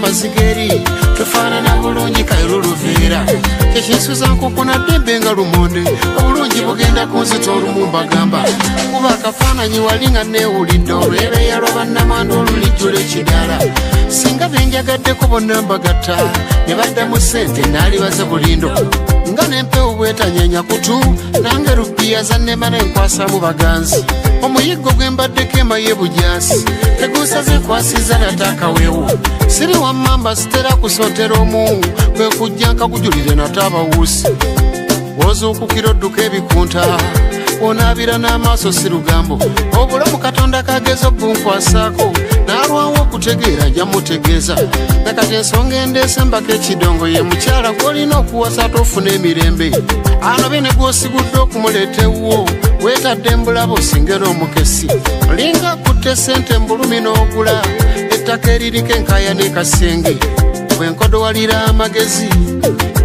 abazigeri tufaanana bulungi kairuluvera kyekyensuza nkukuna ddembe nga lumonde obulungi bugenda kunzita olumumba gamba kuba akafaananyi walinga neewulidde olwebeeya lwa bannamanda olulijjula ekidala singa benjagaddeko bonna mbagatta ne baddamu ssente naalibaza bulindo nga nempewo bwetanyenya kutu nange rupiya zannema nenkwasaamu baganzi omuyiggo gwe mbaddeko emaye bujansi tegusaze kwasiza natakaweewo siri wammamba sitera kusontera omu kwe kujja nkakujulire natabawuusi wozuukukira odduka ebikunta onaabira n'amaaso si lugambo obulamu katonda kageza obunkwasaako naalwawo okutegeera ajja mutegeeza nakati ensonga endeese mbako ekidongo ye mukyala gw'olina okuwasa tofuna emirembe anobe ne gw'osigudde okumuleeta ewuwo weetadde mbulaba osingera omukesi olinga akutte ssente mbulumi n'ogula ettaka eririko enkaaya n'ekasenge bwenkodowalira amagezi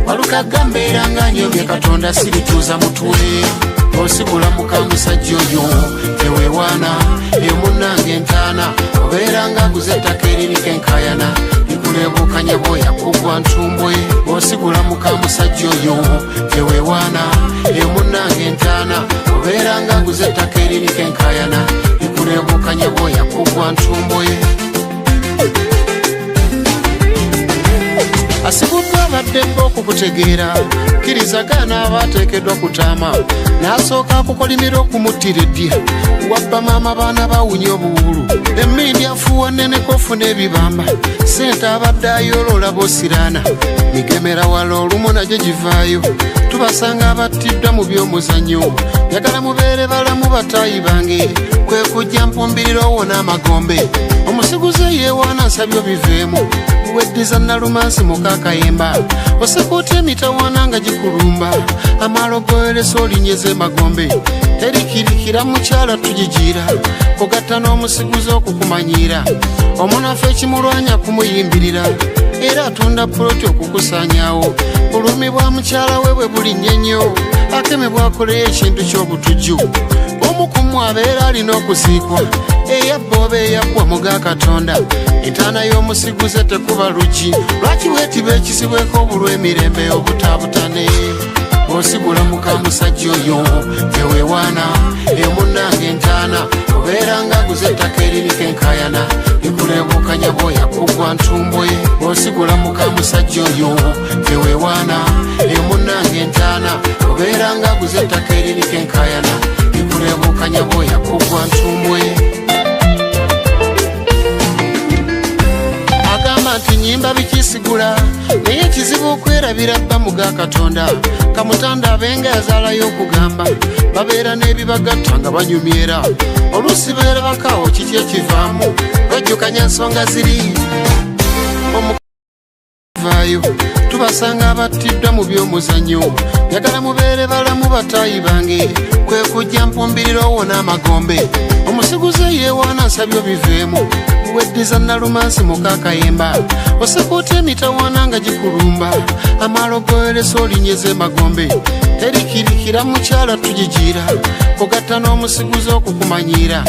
walukaga mbeera nga nyomye katonda sirituuza mutwe osigula mukamusajja oyo teweewaana eyo munnange entaana obeera nga aguze ettaka eririko enkaayana likuleebukanya bwoya kugwa ntumbwe osigula mukamusajja oyo teweewaana eyo munnange entaana obeera nga aguze ettaka eririko enkaayana likuleebukanya bwoya kugwa ntumbwe asibuddwa abaddembe okukutegeera kirizagana abateekeddwa kutaama n'asooka akukolimira okumuttira eddiya wabba maama baana bawunye obuwulu emmindi afuuwa nneneko ofuna ebibamba ssente abadde ayoloola bosiraana migemera wala olumu nagyo givaayo tubasanga abattiddwa mu by'omuzannyo njagala mubeere balamu bataayi bange kwe kujja mpumbirira owona amagombe omusiguze yeewaana nsabyo biveemu weddiza nalumansi mukakayemba osekuuta emitawaana nga gikulumba amaalo goyolesa olinyeza emagombe terikirikira mukyala tugigira kugatta n'omusiguze okukumanyiira omunafu ekimulwanya kumuyimbirira era atunda puloti okukusaanyaawo bulumi bwa mukyala we bwe bulinnye nnyo akemebwakoleyo ekintu ky'obutujju omu ku mmwe abeera alina okuziikwa eyabba oba eyaggwa muga katonda entaana y'omusiguze tekuba luggi lwaki weetiba ekisibweko obulw'emirembe obutaabutane osigula mukamusajja oyo teweewaana eyo munnange entaana obeera nga aguze ettaka eririko enkaayana likuleebukanya bwoya kugwa ntumbwe osigula mukamusajja oyo teweewaana eyo munnange entaana obeera nga aguze ettaka eririko enkaayana likuleebukanya bwoya kugwa ntumbwe nti nyimba bikisigula naye ekizibu okwerabira bba muga katonda kamutanda abenga yazaalayo okugamba babeera n'ebibagatta nga banyumyera oluusi beerabakaawo kiki ekivaamu bajjukanya ensonga ziri omuvaayo tubasanga abattiddwa mu by'omuzannyo njagala mubeere balamu bataayi bange kwe kujja mpumbirira owona amagombe omusiguze yeewaana nsabyo biveemu weddiza nalumansi mukakayemba osekuuta emitawaana nga gikulumba amaalo goyolesa olinyeza emagombe terikirikira mukyala tugigira kugatta n'omusiguze okukumanyiira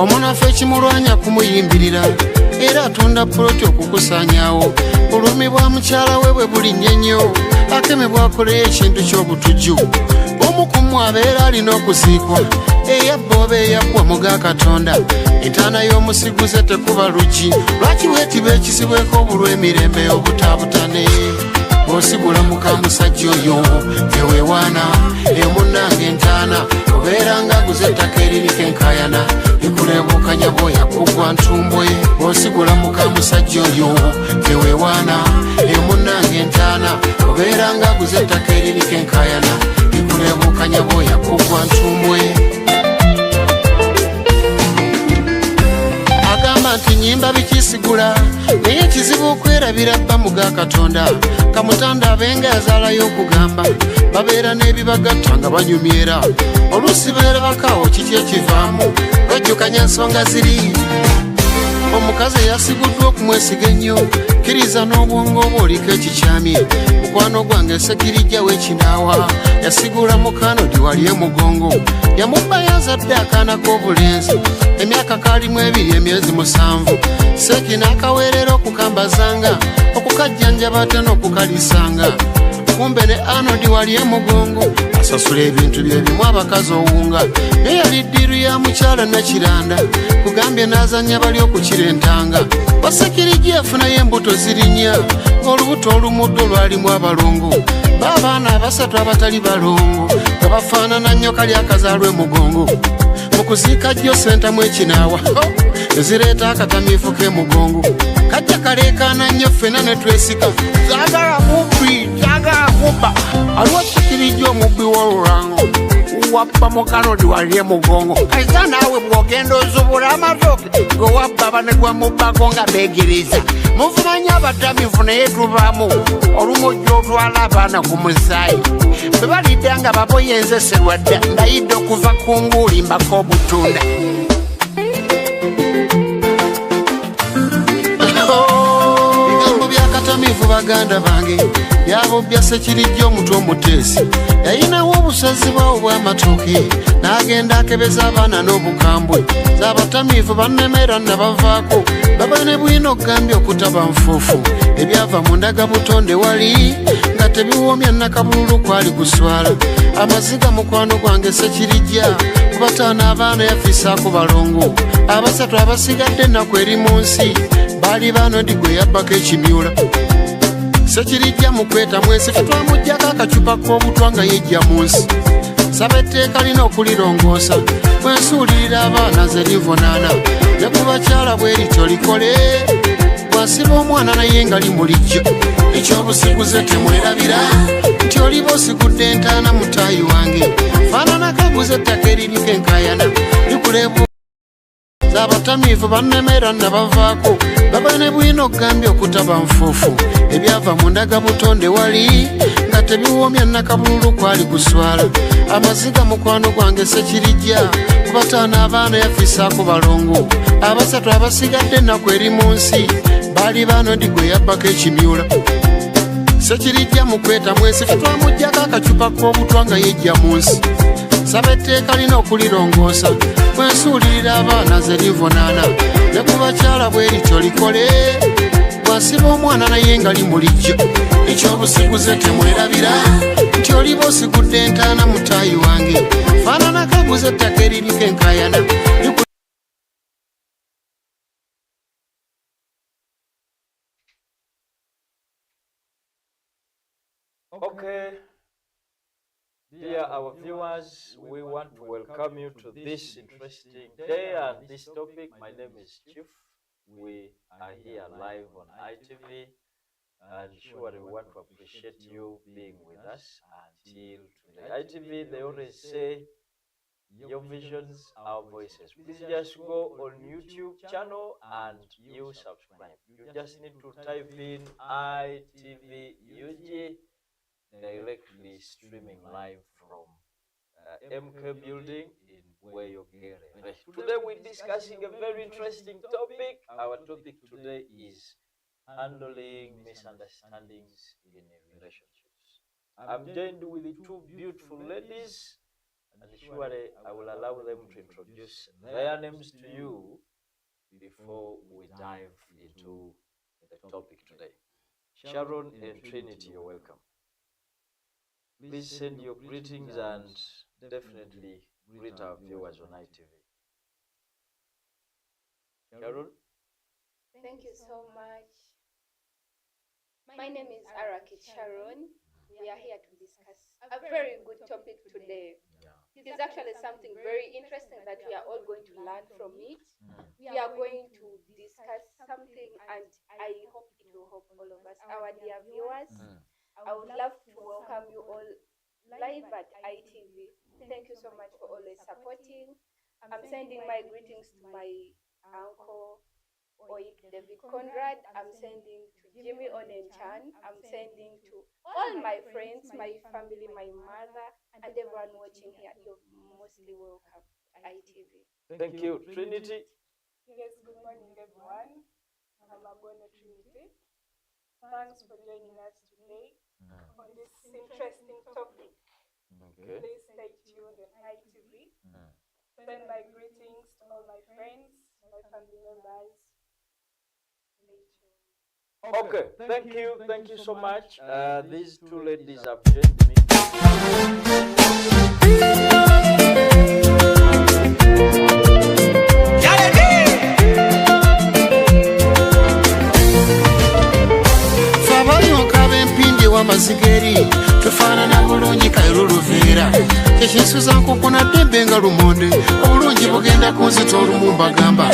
omunafu ekimulwanya kumuyimbirira era atunda puloti okukusaanyaawo bulumi bwa mukyala we bwe bulinnye nnyo akemebwakoleyo ekintu ky'obutujju omu ku mmwe abeera alina okuziikwa eyabba oba eyaggwa muga katonda entaana y'omusiguze tekuba luggi lwaki weetiba ekisibweko obulw'emirembe obutaabutane osigula mukamusajja oyo teweewaana eyo munnange entaana obeera nga aguze ettaka eririko enkaayana likuleebukanya bwoya kugwa ntumbwe osigula mukamusajja oyo teweewaana eyo munnange entaana obeera nga aguze ettaka eririko enkaayana likuleebukanya bwoya kugwa ntumbwe nti nyimba bikisigula naye ekizibu okwerabira bba muga katonda kamutanda abenga yazaalayo okugamba babeera n'ebibagatta nga banyumyera oluusi beerabakaawo kiki ekivaamu bajjukanya ensonga ziri omukazi eyasiguddwa okumwesiga ennyo kkiriza n'obwongo obwo oliko ekikyamye mukwano gwange Sekirijja w'ekinaawa yasigula mukanodi wali emugongo yamubba yazadde akaana k'obulenzi emyaka kalimu 2 emyezi 7 Seki n'akaweerera okukambazanga okukajjanjaba ate n'okukalisanga kumbe ne Anodi wali emugongo asasula ebintu bye bimu abakazi owunga naye yali ddiiru ya mukyala Nakiranda kugambye n'azannya bali okukirentanga Basekirijja yafunayo embuto zirinya ng'olubuto olumuddo lwalimu abalongo b'abaana 3 abatali balongo nga bafaanana nnyo kali akazaalwa emugongo mu kuziika jjo sentamu ekinaawa ezireeta akatamiifu k'emugongo kajja kaleekaana nnyo ffena ne twesika zaagala mubbi zaagala kubba aliwo Sekirijja omubbi w'olulango wabba mukanodi wali emugongo kaiza naawe bw'ogenda ozubula amatooke gwe wabba ne gwe mubbako nga beegeriza muvumanya abatamiivu naye tubaamu olumu ojja otwala abaana ku musaayi bwe balidde nga baboyenzeserwa dda ndayidde okuva ku nguuli mbako obutunda bigambo byakatamiivu baganda bange byabobya Sekirijja omutwe omuteesi yayinawo obusazibwa obw'amatooke n'agenda akebeza abaana n'obukambwe z'abatamiivu bannemera nabavaako baba ne bwino okugambye okutaba nfuufu ebyava mu ndagabutonde wali nga tebiwoomya nakabululu kwali guswala amaziga mukwano gwange Sekirijja kubataana abaana yafiisaako balongo 3 abasigadde ennaku eri mu nsi baali Anodi gwe yabbako ekimyula Sekirijja mu kweta mwesi ffe twamuggyako akacupa k'obutwa nga yejja mu nsi saba etteeka lina okulirongoosa bwensuulirira abaana ze livunaana ne ku bakyala bwe lityo likole bw'asiba omwana naye nga limulijjo ekyobusiguze temwerabira nti oliba osigudde entaana mutaayi wange faanana kaguze ettaka eririko enkaayana likuleebu z'abatamiivu bannemera nabavaako baba ne bwino okugambye okutaba nfuufu ebyava mu ndagabutonde wali nga tebiwoomya nakabululu kwali guswala amaziga mukwano gwange Sekirijja kubataana abaana yafiisaako balongo 3 abasigadde ennaku eri mu nsi baali Anodi gwe yabbako ekimyula Sekirijja mu kweta mwesi ffe twamuggyako akacupa k'obutwa nga yejja mu nsi saba etteeka lina okulirongoosa bwensuulirira abaana ze livunaana ne ku bakyala bwe lityo likole bw'asiba omwana naye nga limulijjo ekyobusiguze temwerabira nti oliba osigudde entaana mutaayi wange faanana kaguze ettaka eririko enkaayana Okay, dear our viewers, we want to welcome you to this interesting day and this topic. My name is Chief. We are here live on iTV, and surely we want to appreciate you being with us until today. iTV, they always say, your visions, our voices. Please just go on YouTube channel and you subscribe. You just need to type in iTVUg, directly streaming live from MK building in Weyogere. Today we're discussing a very interesting topic. Our topic today is handling misunderstandings in relationships. I'm joined with the 2 beautiful ladies, and surely I will allow them to introduce their names to you before we dive into the topic today. Sharon and Trinity, you're welcome. Please send your greetings and definitely greet our viewers on iTV. Sharon? Thank you so much. My name is Sharon. We are here to discuss a very good topic today. It is actually something very interesting that we are all going to learn from it. We are going to discuss something, and I hope it will help all of us. Our dear viewers, I would love to welcome you all live at iTV. Thank you so much for always supporting. I'm sending my greetings to my uncle Oik David Conrad. I'm sending to Jimmy Onenchan. I'm sending to all my friends, my family, my mother, and everyone watching here. You're mostly welcome to iTV. Thank you, Trinity. Yes, good morning, everyone. I'm Agono Trinity. Thanks for joining us today on this interesting topic. Okay. Please stay tuned on iTV. Send my greetings to all my friends, my family members. Stay tuned. Okay, thank you so much. These two ladies have joined me. Fabayonka b'empindi w'amazigeri tufaanana bulungi kairuluviira kyekinsuza nkukuna ddembe nga lumonde obulungi bugenda kunzita olumumbagamba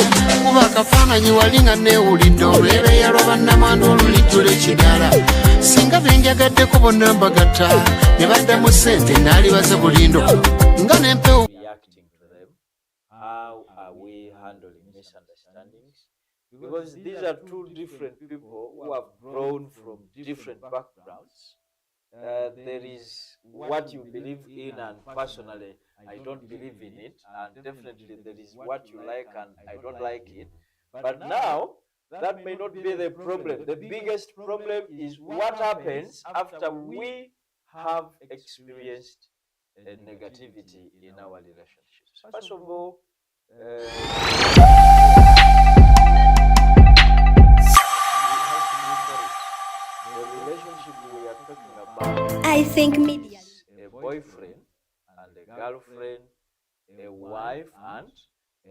kuba akafaananyi wali nga neewulidde olwebe yaloba nnamanda olulijjula ekidala singa benjagaddeko bonna mbagatta ne baddamu ssente naalibaze bulindo nga nempewo. Reacting to them, how are we handling misunderstandings? Because these are two different people who have grown from different backgrounds. There is what you believe in, and personally, I don't believe in it, and definitely there is what you like, and I don't like it. But now, that may not be the problem. The biggest problem is what happens after we have experienced negativity in our relationships. First of all, the relationship we are talking about, I think media. a boyfriend and a girlfriend, a wife and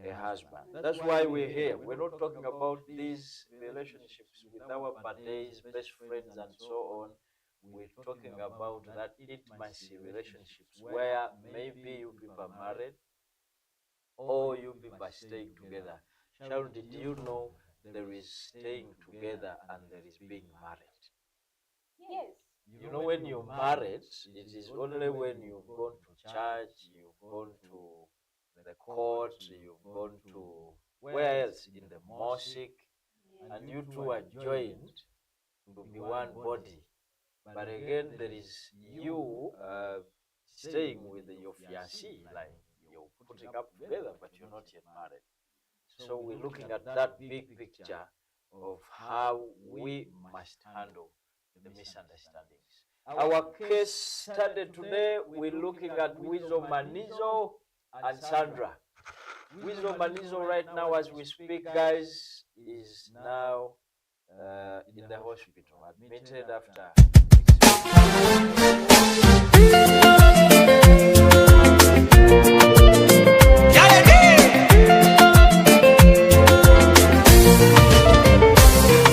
a husband. That's why we're here. We're not talking about these relationships with our buddies, best friends, and so on. We're talking about that intimacy relationships where maybe you people are married or you people are staying together. Sharon, did you know there is staying together and there is being married? Yes. You know, when you're married, it is only when you've gone to church, you've gone to the court, you've gone to where else? In the mosque, and you two are joined to be one body. But again, there is you staying with your fiancé, like you're putting up together, but you're not yet married. So we're looking at that big picture of how we must handle the misunderstandings. Our case study today, we're looking at Wizo Manizo and Sandra. Wizo Manizo right now as we speak, guys, is now in the hospital, admitted after 6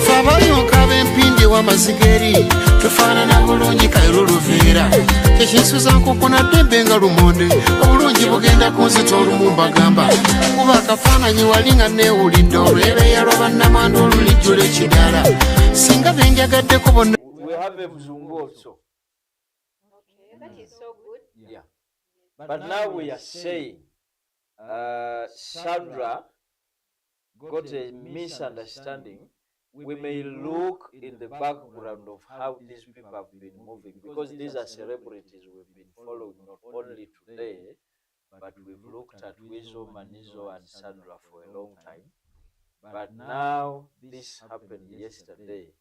Fabayonka b'empindi w'amazigeri tufaanana bulungi kairuluviira kyekinsuza nkukuna ddembe nga lumonde obulungi bugenda kunzita olumumbagamba kuba akafaananyi wali nga neewulidde olwebe yaloba nnamanda olulijjula ekidala singa benjagaddeko bonna. we have a Mzungu also. Okay, that is so good. Yeah. But now we are saying Sandra got a misunderstanding. We may look in the background of how these people have been moving, because these are celebrities we've been following not only today, but we've looked at Wizo, Manizo, and Sandra for a long time. But now this happened yesterday,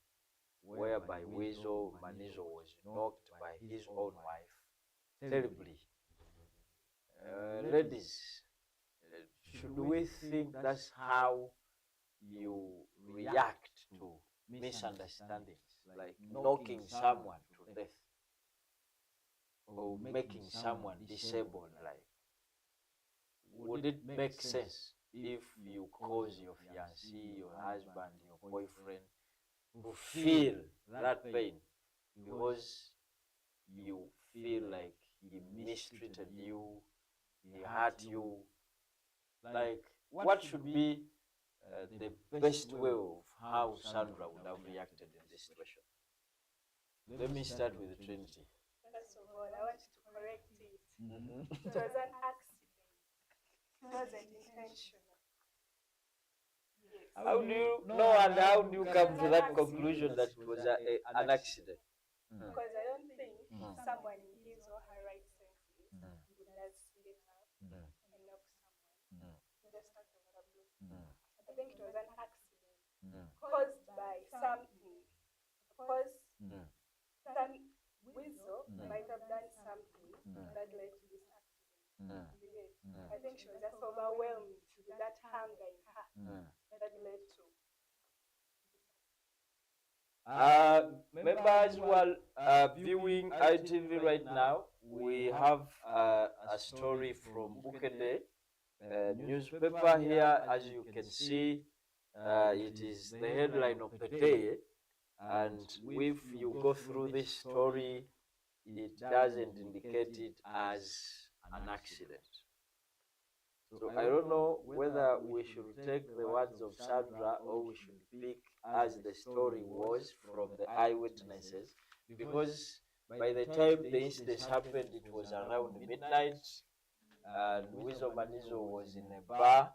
whereby Wizo Manizo was knocked by his own wife terribly. Ladies, should we think that's how you react to misunderstandings, like knocking someone to death or making someone disabled? Like, would it make sense if you cause your fiancé, your husband, your boyfriend to feel that pain because you feel like he mistreated you, he hurt you? Like, what should be the best way of how Sandra would have reacted in this situation? Let me start with Trinity. First of all, I want to correct it. It was an accident. It wasn't intentional. Yes. How do you know, and how do you come to that conclusion that it was an accident? Because I don't think someone in his or her right senses would just get up and knock someone just out of the blue. I think was an accident caused by something. Of course, some weasel might have done something that led to this accident. You get? I think she was just overwhelmed with that hunger in her that led to. Members who are viewing iTV right now, we have a story from weekday newspaper here. As you can see, it is the headline of the day, and if you go through this story, it doesn't indicate it as an accident. So I don't know whether we should take the words of Sandra or we should pick as the story was from the eyewitnesses, because by the time the incident happened, it was around midnight, and Wizo Manizo was in a bar.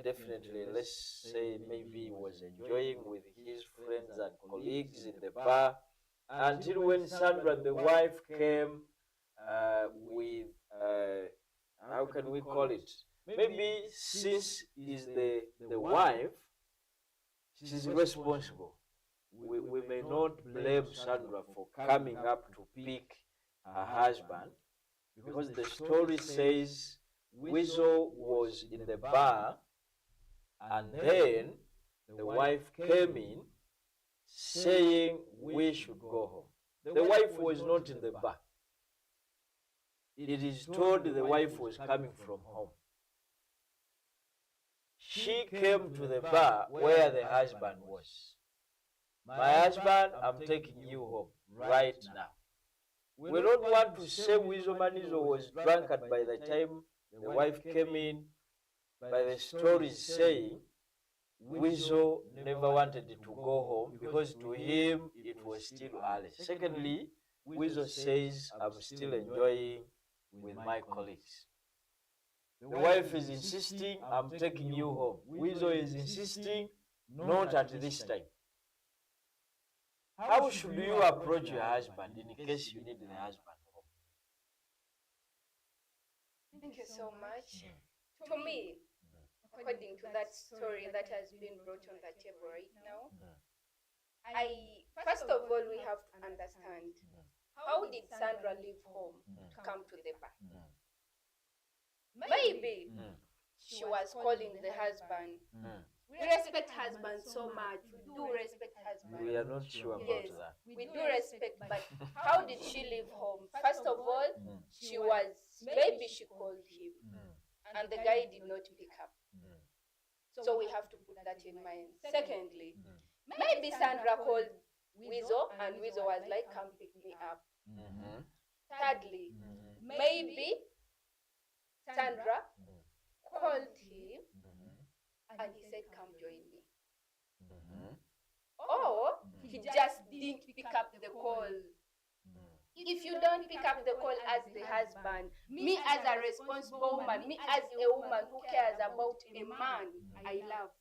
Definitely, let's say maybe he was enjoying with his friends and colleagues in the bar, until when Sandra, the wife, came with, how can we call it? Maybe since is the wife, she's responsible. We may not blame Sandra for coming up to pick her husband, because the story says Weasel was in the bar, and then the wife came in saying we should go home. The wife was not in the bar. It is told the wife was coming from home. She came to the bar where the husband was. My husband, I'm taking you home right now. We don't want to say Wizo Manizo was drunkard by the time the wife came in. By the story saying, Wizo never wanted to go home because to him it was still early. Secondly, Wizo says, I'm still enjoying with my colleagues. The wife is insisting, I'm taking you home. Wizo is insisting, not at this time. How should you approach your husband in case you need the husband home? Thank you so much. To me, according to that story that has been brought on the table right now, first of all, we have to understand, how did Sandra leave home to come to the bar? Maybe she was calling the husband. We respect husbands so much. We do respect husbands. We are not sure about Yes, that. we do respect, but how did she leave home? First of all, maybe she called him, and the guy did not pick up. So we have to put that in mind. Secondly, maybe Sandra called Wizo, and Wizo was like, come pick me up. Thirdly, maybe Sandra called him and he said, come join me. Or he just didn't pick up the call. If you don't pick up the call as the husband, me as a responsible woman, me as a woman who cares about a man I love,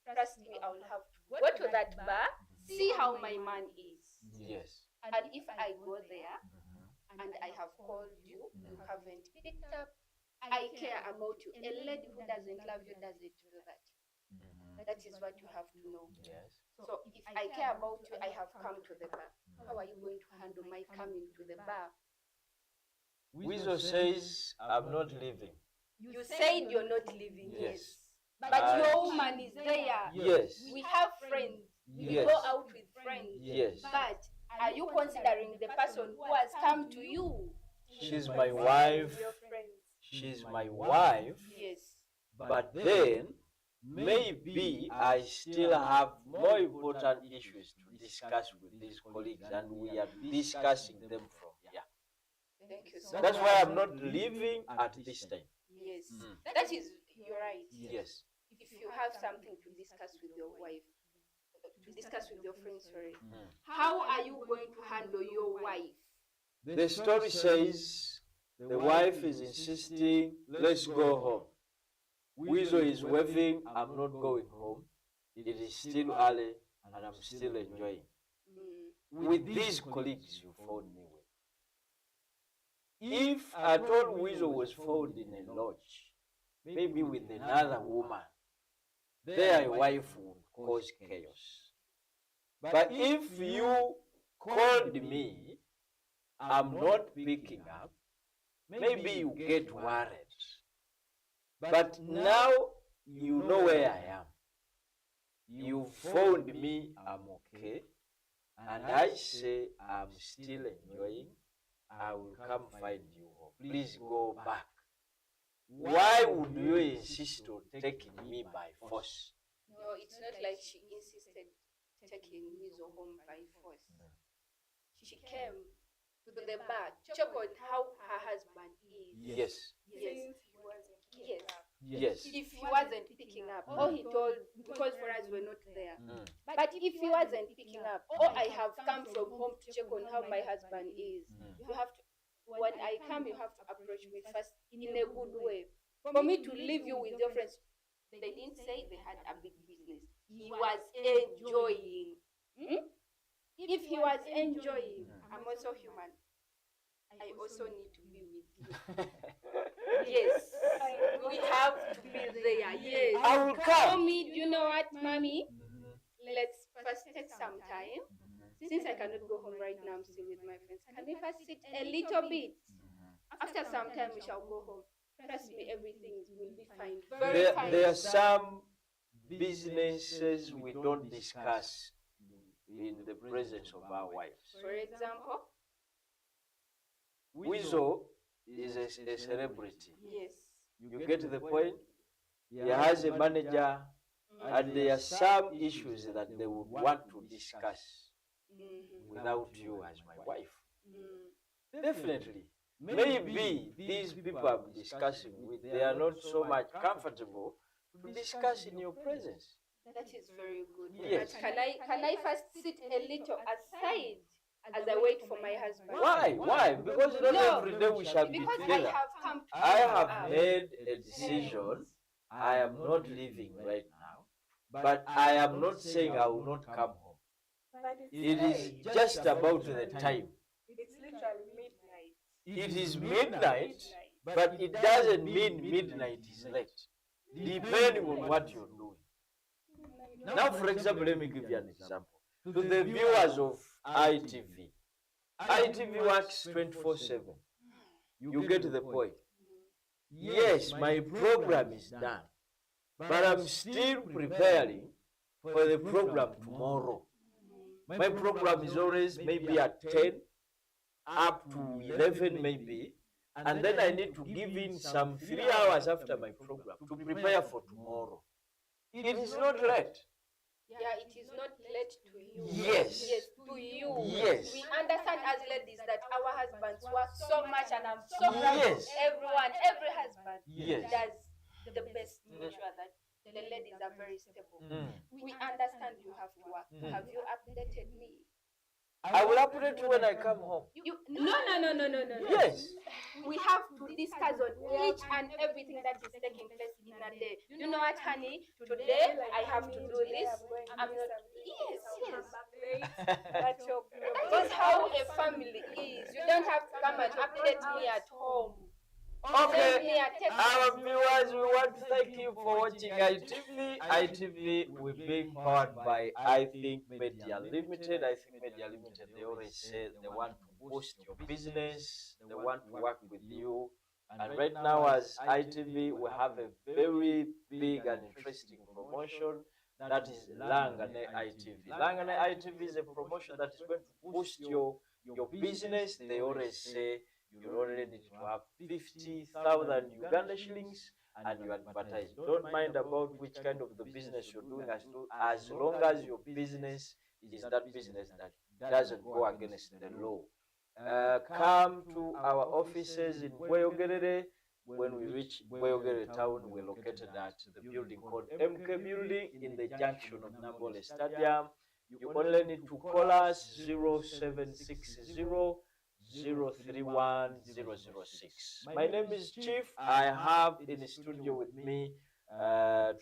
trust me, I will have to go to that bar, see how my man is. Yes. And if I go there and I have called you, you haven't picked up, I care about you. A lady who doesn't love you doesn't do that. That is what you have to know. Yes. So if I care about you, I have come to the bar. How are you going to handle my coming to the bar? Wizo says, I'm not leaving. You said you're not leaving, Yes. But your woman is there. Yes. We have friends. We Yes. go out with friends. Yes. But are you considering the person who has come to you? She's my wife. Your friends. She's my wife. Yes. But then, maybe I still have more important issues to discuss with these colleagues, and we are discussing them from here. Thank you so That's much. why I'm not leaving at this time. Yes. That is, you're right. Yes. If you have something to discuss with your wife, to discuss with your friends, sorry, how are you going to handle your wife? The story says the wife is insisting, let's go home. Wizo is waving, I'm not going home. It is still early and I'm still enjoying. With these colleagues you found me with. If at all Wizo was found in a lodge, maybe with another woman, their wife would cause chaos. But if you called me, I'm not picking up, maybe you get worried. But now you know where I am. You phoned me, I'm okay. And I say, I'm still enjoying. I will come find you home. Please go back. Why would you insist on taking me by force? No, it's not like she insisted taking Wizo home by force. She came to the bar, check on how her husband is. Yes. Yes. Since he wasn't Yes. Yes. If he wasn't picking up, or he told, because for us we're not there. But if he wasn't picking up, or I have come from home to check on how my husband is, you have to, when I come, you have to approach me first in a good way. For me to leave you with your friends, they didn't say they had a big business. He was enjoying. If he was enjoying, I'm also human. I also need to be with you. Yes, we have to be there. Yes, I will come. Mommy, you know what, Mommy? Let's first take some time. Since I cannot go home right now, I'm still with my friends. Can we first sit a little bit? After some time, we shall go home. Trust me, everything will be fine. Very fine. There are some businesses we don't discuss in the presence of our wives. For example, Wizo is a celebrity. yes. You get the point? He has a manager, and there are some issues that they would want to discuss without you as my wife. Definitely. Maybe these people I'm discussing with, they are not so much comfortable to discuss in your presence. That is very good. Yes. But can I first sit a little aside as I wait for my husband? Why? Because not every day we shall be Because together. I have made a decision. I am not leaving right now, but I am not saying I will not come home. But It is just about the time. it's literally midnight. It is midnight, but it doesn't mean midnight is late, depending on what you're doing. Now, for example, let me give you an example. To the viewers of iTV, iTV works 24/7. You get the point. Yes, my program is done, but I'm still preparing for the program tomorrow. My program is always maybe at 10 up to 11 maybe, and then I need to give in some 3 hours after my program to prepare for tomorrow. It is not late. Yeah, it is not late to you. Yes. Yes, to you. Yes. We understand as ladies that our husbands work so much, and I'm so proud Yes. of everyone, every husband Yes. does the best to make sure that the ladies are very stable. We understand you have to work. Have you updated me? I will update you when I come home. No. Yes. We have to discuss on each and everything that is taking place in a day. You know what, honey? Today I have to do this. I'm not. Yes. That's your That is how a family is. You don't have to come and update me at home. Send me Okay. a text. Our viewers, we want to thank you for watching iTV. iTV will be powered by I Think Media Limited. I Think Media Limited, they always say they want to boost your business, they want to work with you. And right now, as ITV, we have a very big and interesting promotion. That is Luganda iTV. Luganda iTV is a promotion that is going to boost your business. They always say you only need to have 50,000 Uganda shillings and you advertise. Don't mind about which kind of the business you're doing, as long as your business is that business that doesn't go against the law. Come to our offices in Bweyogerere. When we reach Bweyogerere town, we're located at the building called MK Building in the junction of Nambole Stadium. You only need to call us 0760 031006. My name is Chief. I have in the studio with me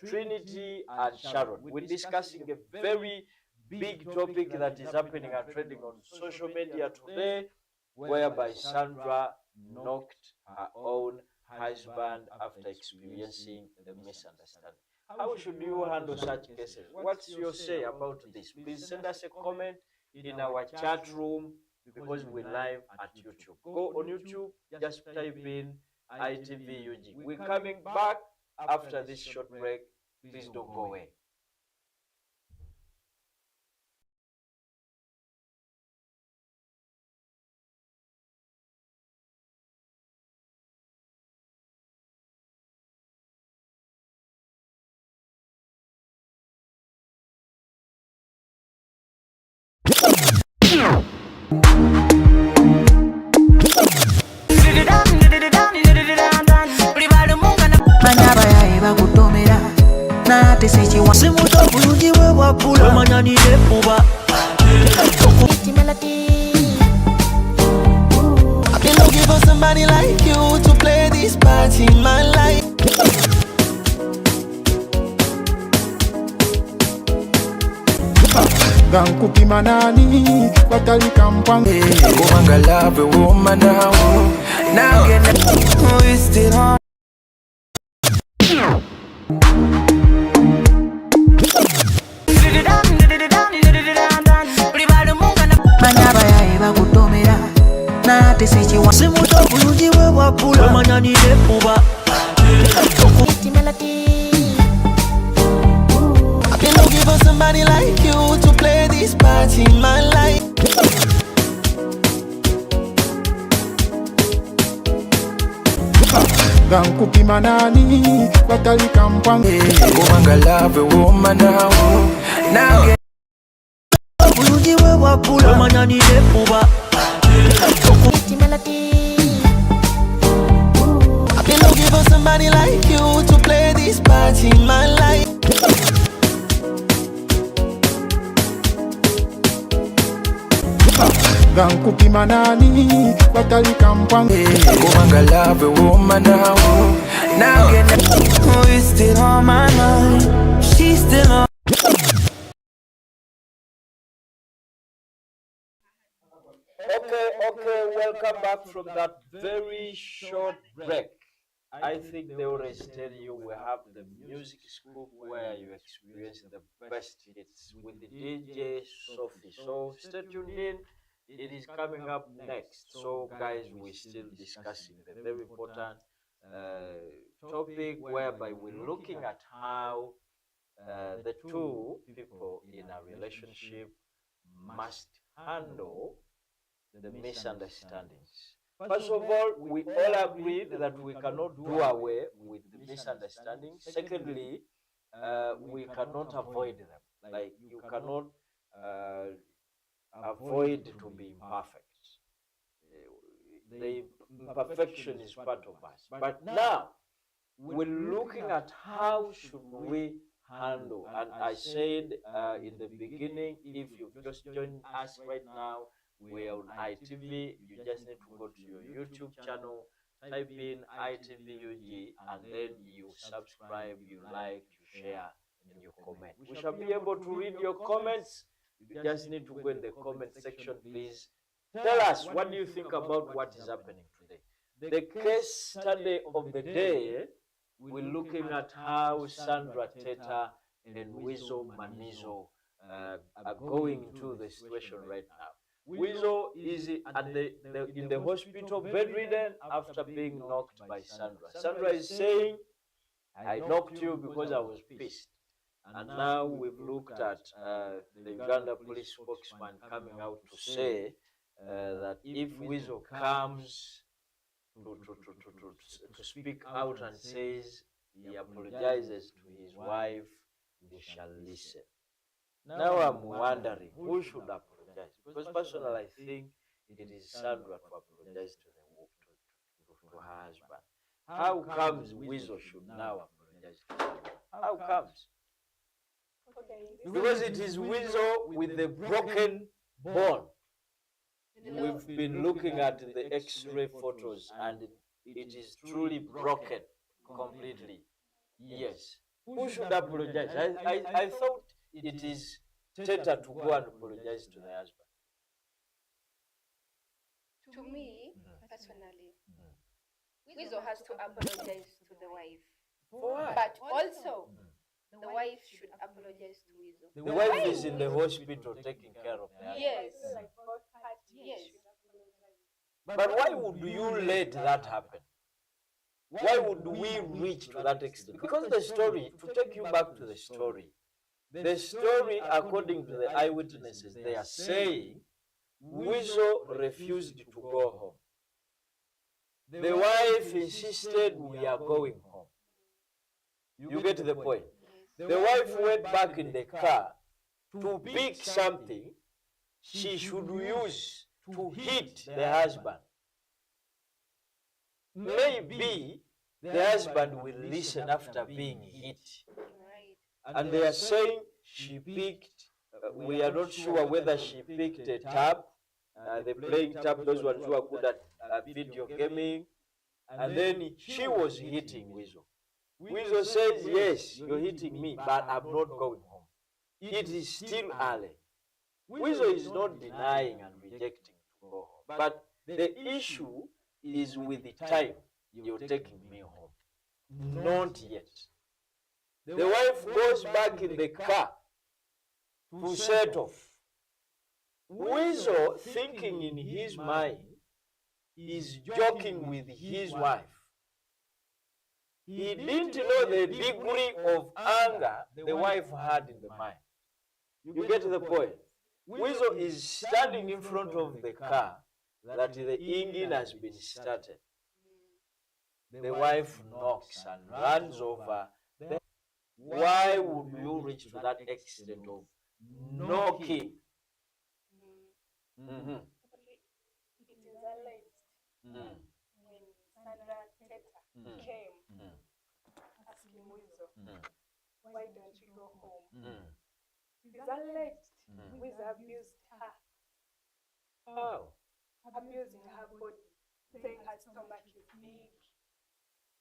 Trinity and Sharon. We're discussing a very big topic that is happening and trending on social media today, whereby Sandra knocked her own husband after experiencing the misunderstanding. How should you handle such cases? What's your say about this? Please send us a comment in our chat room because we're live at YouTube. Go on YouTube, just type in iTVUg. We're coming back after this short break. Please don't go away. I've been looking for somebody like you to play this part in my life. Gankupi manani batalika mpange Kubanga love a woman now get wasted on. I've been looking for somebody like you to play this part in my life. Gankupi manani batalika mpange Kubanga love a woman now get I've been looking for somebody like you to play this part in my life. Gankupi manani batalika mpange Kubanga love a woman now get wasted on my mind. She's still on. Okay, welcome back from that very short break. I think they always tell you we have the music scoop where you experience the best hits with the DJ Sophie. So stay tuned in. It is coming up next. So guys, we're still discussing the very important topic whereby we're looking at how the two people in a relationship must handle the misunderstandings. First of all, we all agreed that we cannot do away with the misunderstandings. Secondly, we cannot avoid them. Like you cannot avoid to be imperfect. The imperfection is part of us. But now we're looking at how should we handle. And I said in the beginning, if you've just joined us right now, we're on iTV. You just need to go to your YouTube channel, type in iTVUg, and then you subscribe, you like, you share, and you comment. We shall be able to read your comments. You just need to go in the comment section, please. Tell us, what do you think about what is happening today? The case study of the day, we're looking at how Sandra Teta and Wizo Manizo are going into the situation right now. Wizo is in the hospital bedridden after being knocked by Sandra. Sandra is saying, I knocked you because I was pissed. And now we've looked at the Uganda police spokesman coming out to say that if Wizo comes to speak out and says he apologizes to his wife, we shall listen. Now I'm wondering who should apologize, because personally I think it is Sandra to apologize to her husband. How comes Wizo should now apologize to Sandra? How comes? Okay, Because it is Wizo with the broken bone. We've been looking at the X-ray photos and it is truly broken completely. Yes. Who should apologize? I thought it is Teta to go and apologize to the husband. To me, personally, Wizo has to apologize to the wife. For what? But also, against Weasel. The wife is in the hospital taking care of her. Yes. Like both parties Yes. should apologize. But why would you let that happen? Why would we reach to that extent? Because the story, to take you back to the story, according to the eyewitnesses, they are saying Weasel refused to go home. The wife insisted, we are going home. You get the point? The wife went back in the car to pick something she should use to hit the husband. Maybe the husband will listen after being hit. Right. And they are saying she picked, we are not sure whether she picked a tab, the playing tab, those ones who are good at video gaming, and then she was hitting Weasel. Weasel says, yes, you're hitting me, but I'm not going home. It is still early. Weasel is not denying and rejecting to go home, but the issue is with the time you're taking me home. Not yet. The wife goes back in the car to set off. Weasel, thinking in his mind, is joking with his wife. He didn't know the degree of anger the wife had in the mind. You get the point? Weasel is standing in front of the car that the engine has been started. The wife knocks and runs over. Why would you reach to that extent of knocking? It is alleged when Sandra Teta came asking Weasel, why don't you go home? It is alleged Weasel abused her, Oh. abusing her body, saying her stomach is big.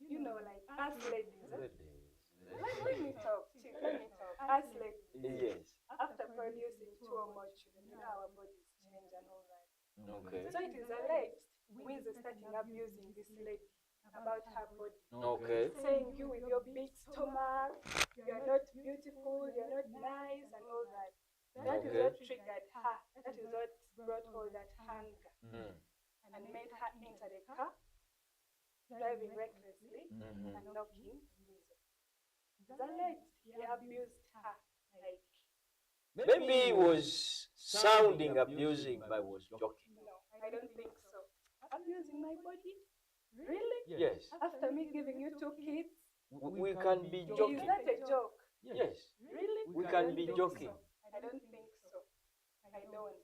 You know, like us ladies. Let me talk, Chief, let me talk. Us ladies, Yes. after producing 2 or more children, you know our bodies change and all that. Okay. So it is alleged Weasel starting abusing this lady about her body, Okay. saying you with your big stomach, you're not beautiful, you're not nice, and all that. That is what triggered her. That is what brought all that anger and made her enter the car, driving recklessly and knocking Weasel. It's alleged he abused her. Like, Maybe he was sounding abusing, but was joking. no, I don't think so. Abusing my body? Really? Yes. After me giving you 2 kids? We can be Is joking. that a joke? Yes. Really? We I can don't be think joking. So. I don't think so. I don't.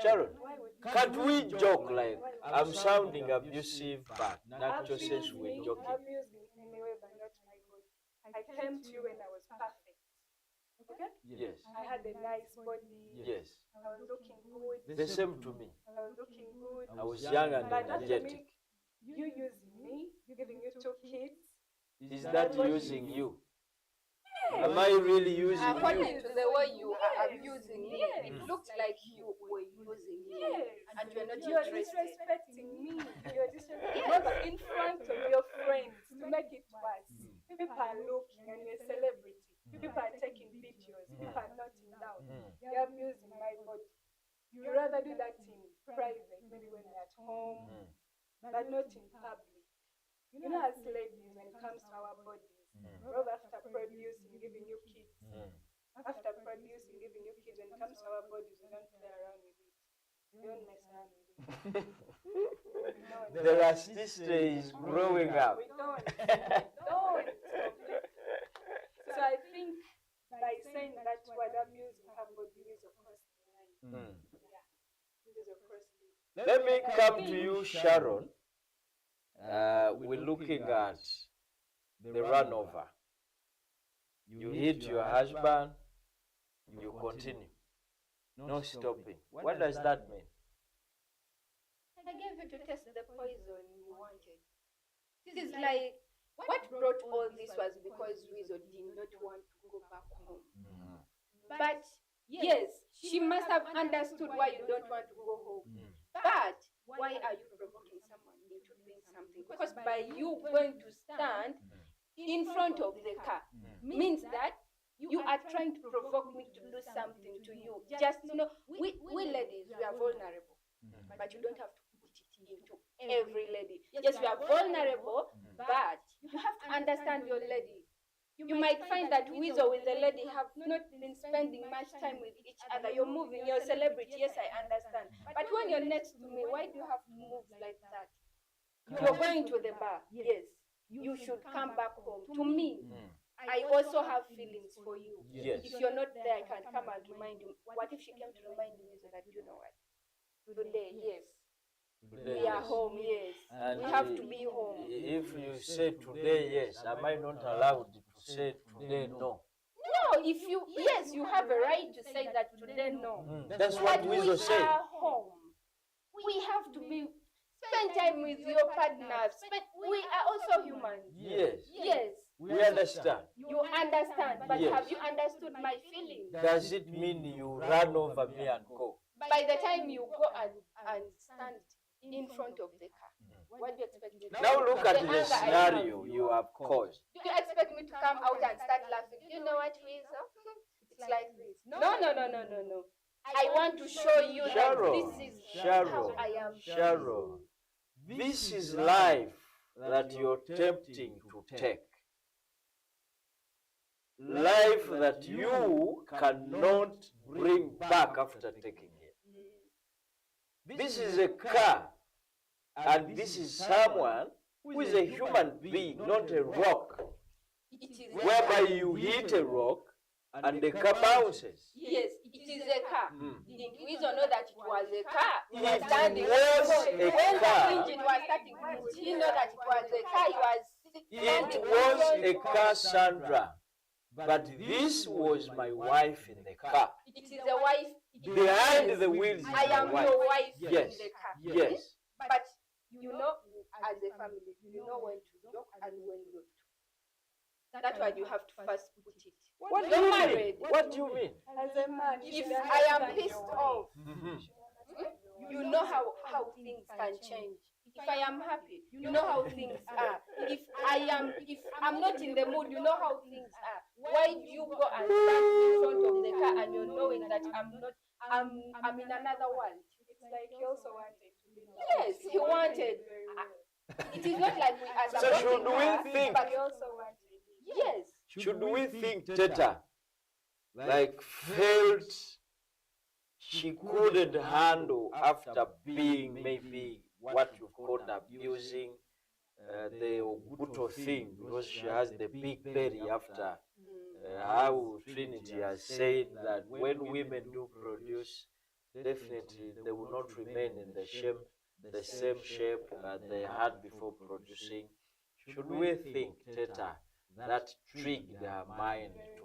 Sharon, Why would you? can't we joke like I'm sounding abusive, but Nacho says Abuse we're me, joking? abuse me anyway, but not my body. I came to you when I was perfect. Okay? Yes. I had a nice body. Yes. I was looking good. The same to me. I was looking good. I was young and But after energetic. me, you using me, giving you 2 kids. Is that using you? Am I really using you? According to the way you are abusing me, Yes. it looks like you were using me. Yes. And you're not You're interested. disrespecting me. You're disrespecting in front of your friends to make it worse. People are looking and you're a celebrity. People are taking pictures. People are noting down. You're abusing my body. You rather do that in private, maybe when you're at home, but not in public. You know, as ladies, when it comes to our bodies, Rob, after producing, giving you kids, after producing, giving you kids, when it comes to our bodies, we don't play around with it. We don't mess around with it. We The elasticity is growing up. We don't. Don't. So I think by saying that word, abusing her body is across the line. Yeah, it is across the line. Let me come to you, Sharon. We're looking at the runover. You hit your husband, you continue. No stopping. What does that mean? I gave you to test the poison you wanted. This is like, what brought all this was because Weasel did not want to go back home. But yes, she must have understood why you don't want to go home. But why are you provoking someone into doing something? Because by you going to stand in front of the car means that you are trying trying to provoke me to do something to you. Just, we ladies, we are vulnerable, but you don't have to put it into every lady. Yes, we are vulnerable, but you have to understand your lady. You might find that with the lady have not been spending much time with each other. You're moving, you're a celebrity, yes, I understand. But when you're next to me, why do you have to move like that? You're going to the bar, yes. You should come back home. To me, I also have feelings for you. Yes. If you're not there, I can come and remind you. What if she came to remind me so that, you know what? Today, yes. We are home, yes. And we have to be home. If you say today, yes, am I not allowed to say today, no? No, if you, yes, you have a right to say that today, no. That's what we we say. are home. We have to be, spend time with your partner. We are also human. Yes. Yes. We understand. You understand, but Yes. have you understood my feelings? Does it mean you run over me and go? By the time you go and stand in front of the car, what do you expect me to do? Now look at the anger I scenario have. you have caused. Do you expect me to come out and start laughing? You know what, Rizzo? It's like this. No. I want to show you Sharon, that this is how I am. Sharon, this is life that you're tempting to take. Life that you cannot bring back after taking it. This is a car, and this is someone who is a human being, not a rock, It is whereby you hit a rock and the car bounces. Yes, it is a car. Didn't Rizzo know that it was a car? He was It standing was when a the car. engine was starting, did he know that it was a car? He was It was a car, Sandra, but this was my wife in the car. It is a wife. Behind the wheels is I my am wife. your wife Yes. in the car. Yes. But you know, as a family, you know when to joke and when not to. That's why you have to first put it. What do You're you married. mean? What do you mean? As a man, If I am pissed off, you know how things can change. If I am happy, you know how things are. If I'm not in the mood, you know how things are. Why do you go and stand in front of the car and you're knowing that I'm in another world? it's like he also wanted to be loved. Yes, he wanted. It is not like we are So supporting should we her, think- but He also wanted. yes. Should we think Teta like felt she couldn't handle after being maybe what you called abusing the Oguto thing, because she has the big belly after how Trinity has said that when women do produce, definitely they will not remain in the same shape they had before producing. Should we think, Teta, that tricked her mind to?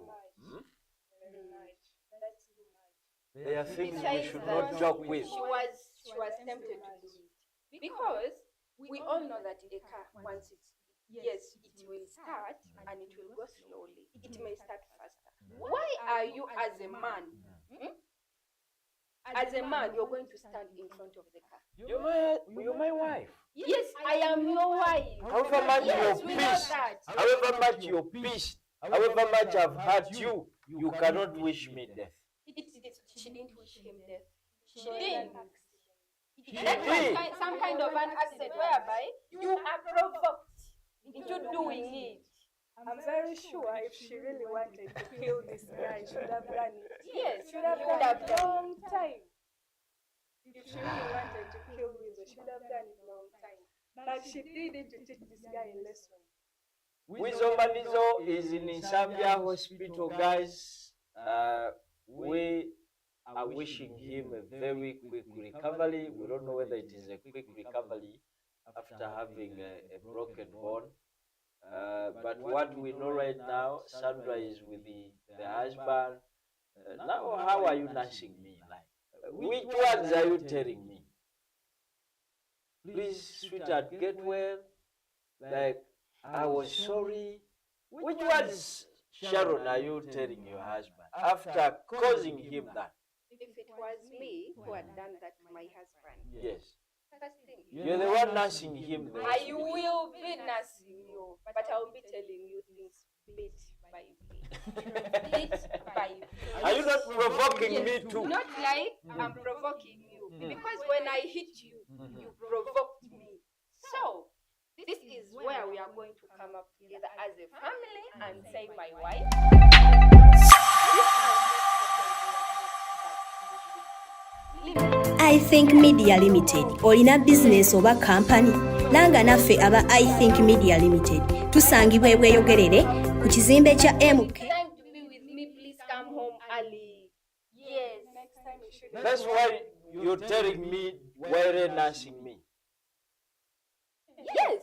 Very much. That's too much. There are things we Besides should that, not joke with. She was tempted to do it because we all know that a car, once it's, yes, it will start and it will go slowly. It may start faster. Why are you as a man? As a man, you're going to stand in front of the car. You're my wife. Yes, I am your wife. However much Yes, you're we know pissed, that. however much you're pissed, however much I've hurt you, you cannot wish me death. She didn't wish him death. She didn't. She That was did. some kind of an accident whereby you are provoked into doing it. I'm very sure if she really wanted to kill this guy, she would have done it. Yes, She would have you would done have it done long time. If she really wanted to kill Weasel, she would have done it long time. But she did it to teach this guy a lesson. Wizo Manizo is in Zambia hospital, guys. We are wishing him a very quick recovery. We don't know whether it is a quick recovery after having a broken bone. But what we know right now, Sandra is with the husband. Now, how are you nursing me? Like, which words are you telling me? Please, sweetheart, get well. Like, I was sorry. Which words, Sharon, are you telling your husband after causing him that? If it was me who had done that to my husband, Yes. first thing, You're the one nursing him. I will be nursing you, but I will be telling you things bit by bit. Bit by provoking me too. Not like I'm provoking you. Because when I hit you, you provoked me. So, this is where we are going to come up together as a family and say my wife. I Think Media Limited olina business oba company nanga naffe aba I Think Media Limited tusangibwa ebweyogerere ku kizimbe kya MK. Time to be with me, please come home early. Yes. Next time you should. That's why you're telling me why nursing me. Yes.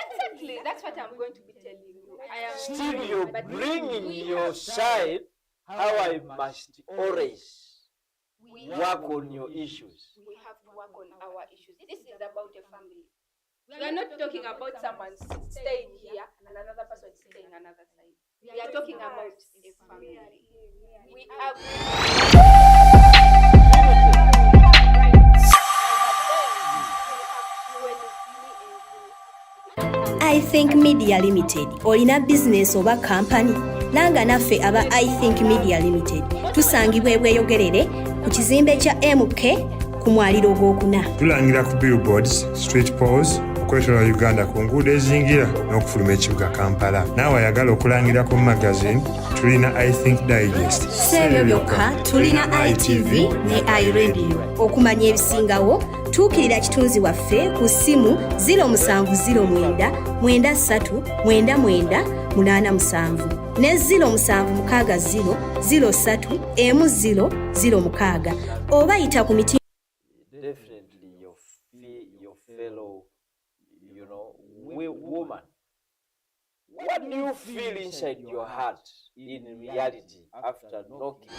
Exactly. That's what I'm going to be telling you. I am Still, you're bringing your side how I must always work on your issues. We have to work on our issues. This is about a family. We are not talking about someone staying here and another person staying another side. We are talking about a family. We have I Think Media Limited olina business oba company nanga naffe aba I Think Media Limited tusangibwa ebweyogerere ku kizimbe kya MK ku mwaliro ogwokuna. Tulangira ku billboards, street poles, okwetola Uganda ku nguudo ezingira n'okufuluma ekibuga Kampala. Naawe ayagala okulangira ku magazine, tulina I Think Digest. Seebyo byokka tulina iTV ne iRadio. Okumanya ebisingawo tuukirira kitunzi waffe ku ssimu 0709 939987 ne 0760 03 1006 oba yita ku miti. Definitely your fellow, woman. What do you feel inside your heart in reality after knocking?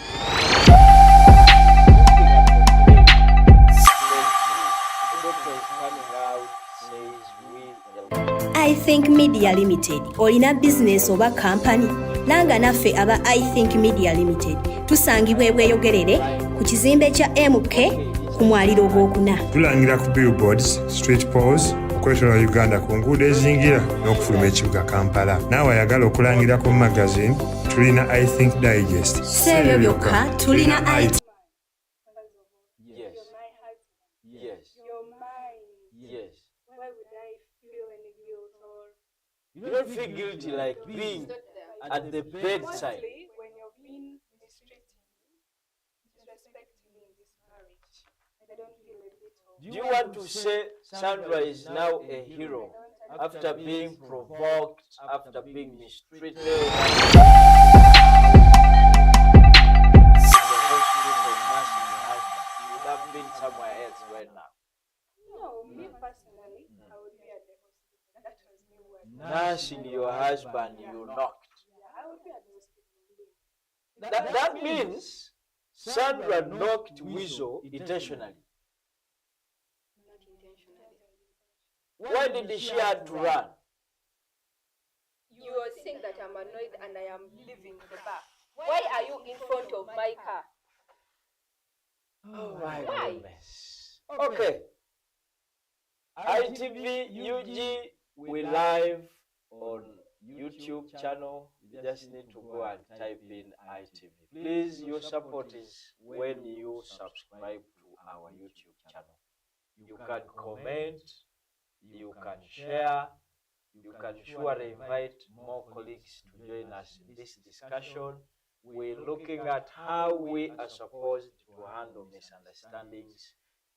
The doctor is coming out, says I Think Media Limited olina business oba company nanga naffe aba I Think Media Limited tusangibwa ebweyogerere ku kizimbe kya MK ku mwaliro ogwokuna. Tulangira ku billboards, street poles, okwetola Uganda ku nguudo ezingira n'okufuluma ekibuga Kampala. Naawe ayagala okulangira ku magazine, tulina I Think Digest. Seebyo byokka tulina Yes. Yes. Your mind. Yes. Why would I feel any guilt or You don't feel guilty like being at the bedside. mostly when you've been mistreating me, disrespecting me in this marriage? I don't feel a bit of. Do you want to say Sandra is now a hero after being provoked, after being mistreated? You would have been somewhere else right now. No, me personally, I would be at the hospital. That was me who had. Nursing your husband, you knocked. Yeah, I would be at the hospital. That means Sandra knocked Weasel intentionally. not intentionally. Why did she have to run? You are saying that I'm annoyed and I am leaving the bar. Why are you in front of my car? Oh my Why? goodness. Okay. iTVUg, we live on YouTube channel. You just need to go and type in iTV. Please, your support is when you subscribe to our YouTube channel. You can comment, you can share, you can surely invite more colleagues to join us in this discussion. We're looking at how we are supposed to handle misunderstandings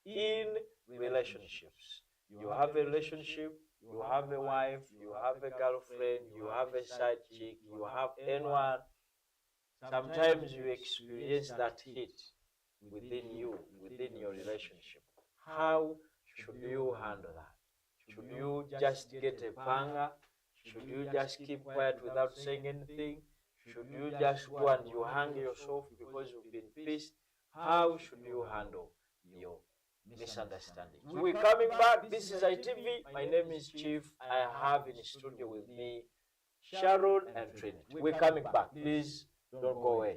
in relationships. You have a relationship, you have a wife, you have a girlfriend, you have a side chick, you have anyone. Sometimes you experience that hit within you, within your relationship. How should you handle that? Should you just get a banger? Should you just keep quiet without saying anything? Should you just go and you hang yourself because you've been pissed? How should you handle your misunderstandings? We're coming back. This is iTV. My name is Chief. I have in the studio with me Sharon and Trinity. We're coming back. Please don't go away.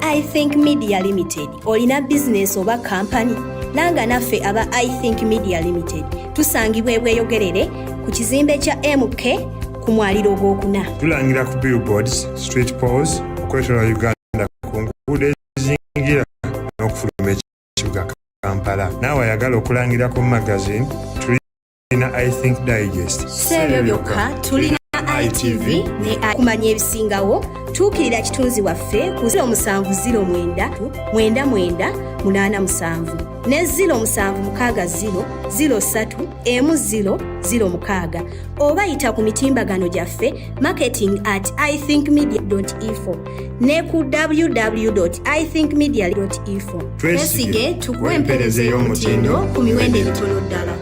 I Think Media Limited olina business oba company langa naffe aba iThink Media Limited tusangibwa Bweyogerere ku kizimbe kya MK ku mwaliro ogwokuna. Tulangira ku billboards, street poles okwetooloola Uganda ku nguudo ezingira n'okufuluma ekibuga Kampala. Naawe ayagala okulangira ku magazine tulina iThink Digest. Seebyo byokka tulina iTV ne kumanya ebisingawo. Tuukirira kitunzi waffe ku 0709 9987 ne 076003M006 oba yita ku mitimbagano gyaffe marketing@ithinkmedia.info ne ku www.ithinkmedia.info. Twesige tukuwe empeereza ey'omutindo ku miwendo emitono ddala.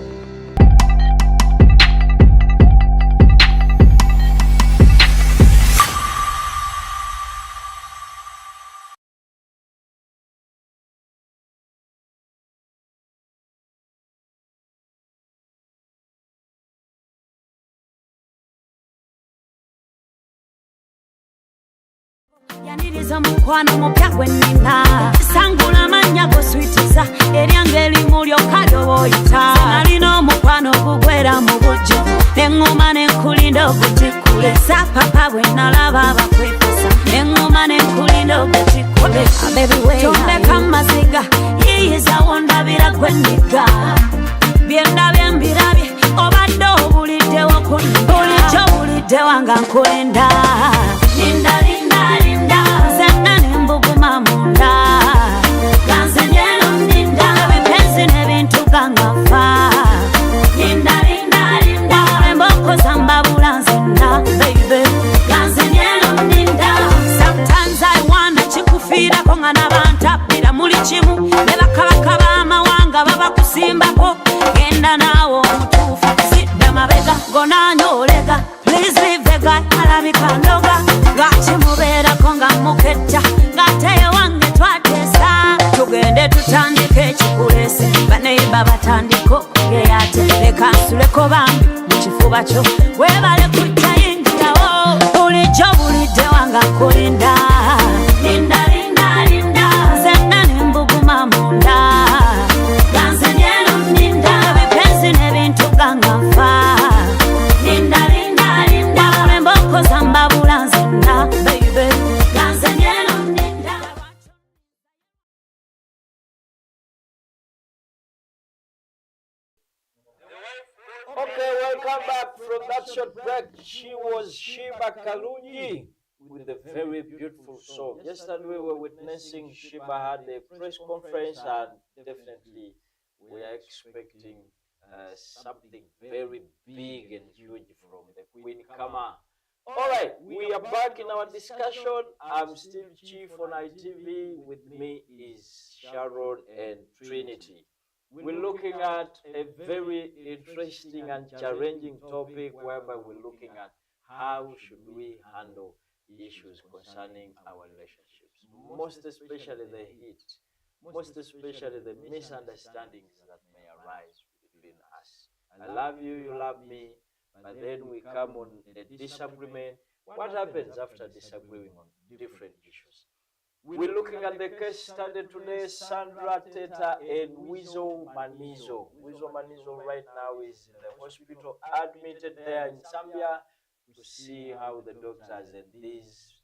Yaniriza mukwano mupya gwe nnina sangula mannya go switiza eryange erimu lyokkalyoboyita nalina omukwano ogugwera mu bujjo neŋŋoma nenkulinda ogutikule sapapa bwe nalaba abakwepesa neŋŋoma nenkulinda ogutikule tondeka maziga yiyizawo ndabira gwe nniga byendabye mbirabye obadde obuliddewo kunni bulijjo buliddewo nga nkulinda linda zenna nembuguma munda ganzenyero nninda ebipenzi n'ebintu gangafa linda emboko zambabula nzenna baby ganzenyero nninda. Sometimes I wonder kikufiirako nga nabantabbira muli kimu ne bakabaka b'amawanga babakusimbako genda naawe omutuufu sidda mabega gonaanya olega please leave the guy alabika ndoga gakimubeerako nga muketta ng'ate wange twateesa tugende tutandike ekikulese baneiba batandiko ngeyate leka nsuleko bambi mu kifuba kyo webale kujja yingirawo bulijjo bulidde wanga nkulinda linda zenna nembuguma munda ganzenyero nninda ebipenzi n'ebintu gangafa linda emboko zambabula nzenna baby ganzenyero nninda. Okay, welcome back from that short break. She was Shiba Kalunyi with a very beautiful song. Yesterday we were witnessing Shiba had a press conference, and definitely we are expecting something very big and huge from the Queen Kama. All right, we are back in our discussion. I'm still Chief on iTV. With me is Sharon and Trinity. We're looking at a very interesting and challenging topic whereby we're looking at how should we handle issues concerning our relationships, most especially the heat, most especially the misunderstandings that may arise between us. I love you, you love me, but then we come on a disagreement. What happens after disagreeing on different issues? We're looking at the case study today, Sandra Teta and Wizo Manizo. Wizo Manizo right now is in the hospital, admitted there in Zambia to see how the doctors and these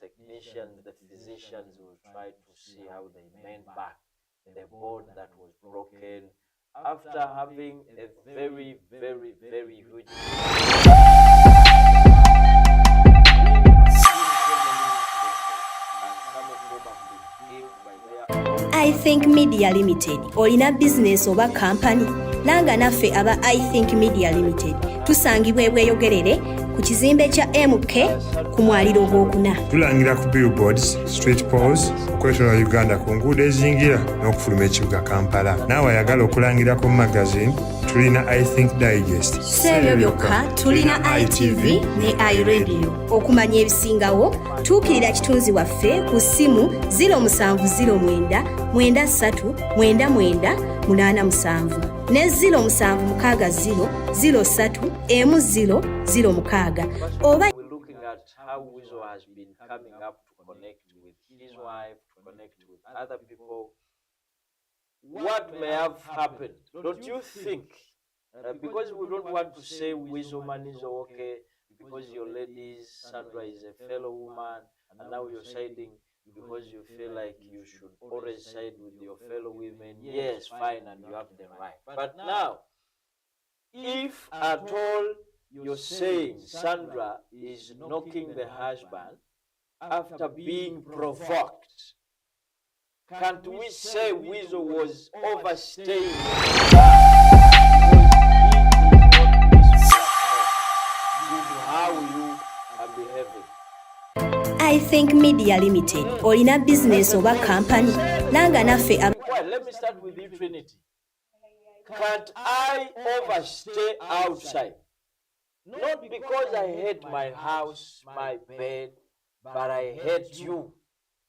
technicians, the physicians will try to see how they mend back the bone that was broken after having a very, very, very huge iThink Media Limited olina business oba company langa naffe aba iThink Media Limited tusangibwa Bweyogerere ku kizimbe kya MK ku mwaliro ogwokuna. Tulangira ku billboards, street poles okwetooloola Uganda ku nguudo ezingira n'okufuluma ekibuga Kampala. Naawe ayagala okulangira ku magazine tulina iThink Digest. Seebyo byokka tulina iTV ne iRadio. Okumanya ebisingawo tuukirira kitunzi waffe ku ssimu 0709 939987 ne 076003M006 oba. We're looking at how Wizo has been coming up to connect with his wife, to connect with other people. what may have happened. Don't you think? Because we don't want to say Weasel man is okay, because your ladies, Sandra is a fellow woman, and now you're siding because you feel like you should always side with your fellow women. Yes, fine, and you have the right. But now, if at all you're saying Sandra is knocking the husband after being provoked, can't we say Weasel was overstaying? How you are behaving? I think Media Limited olina business oba company nanga naffe Well, let me start with you, Trinity. Can't I overstay outside? Not because I hate my house, my bed, but I hate you.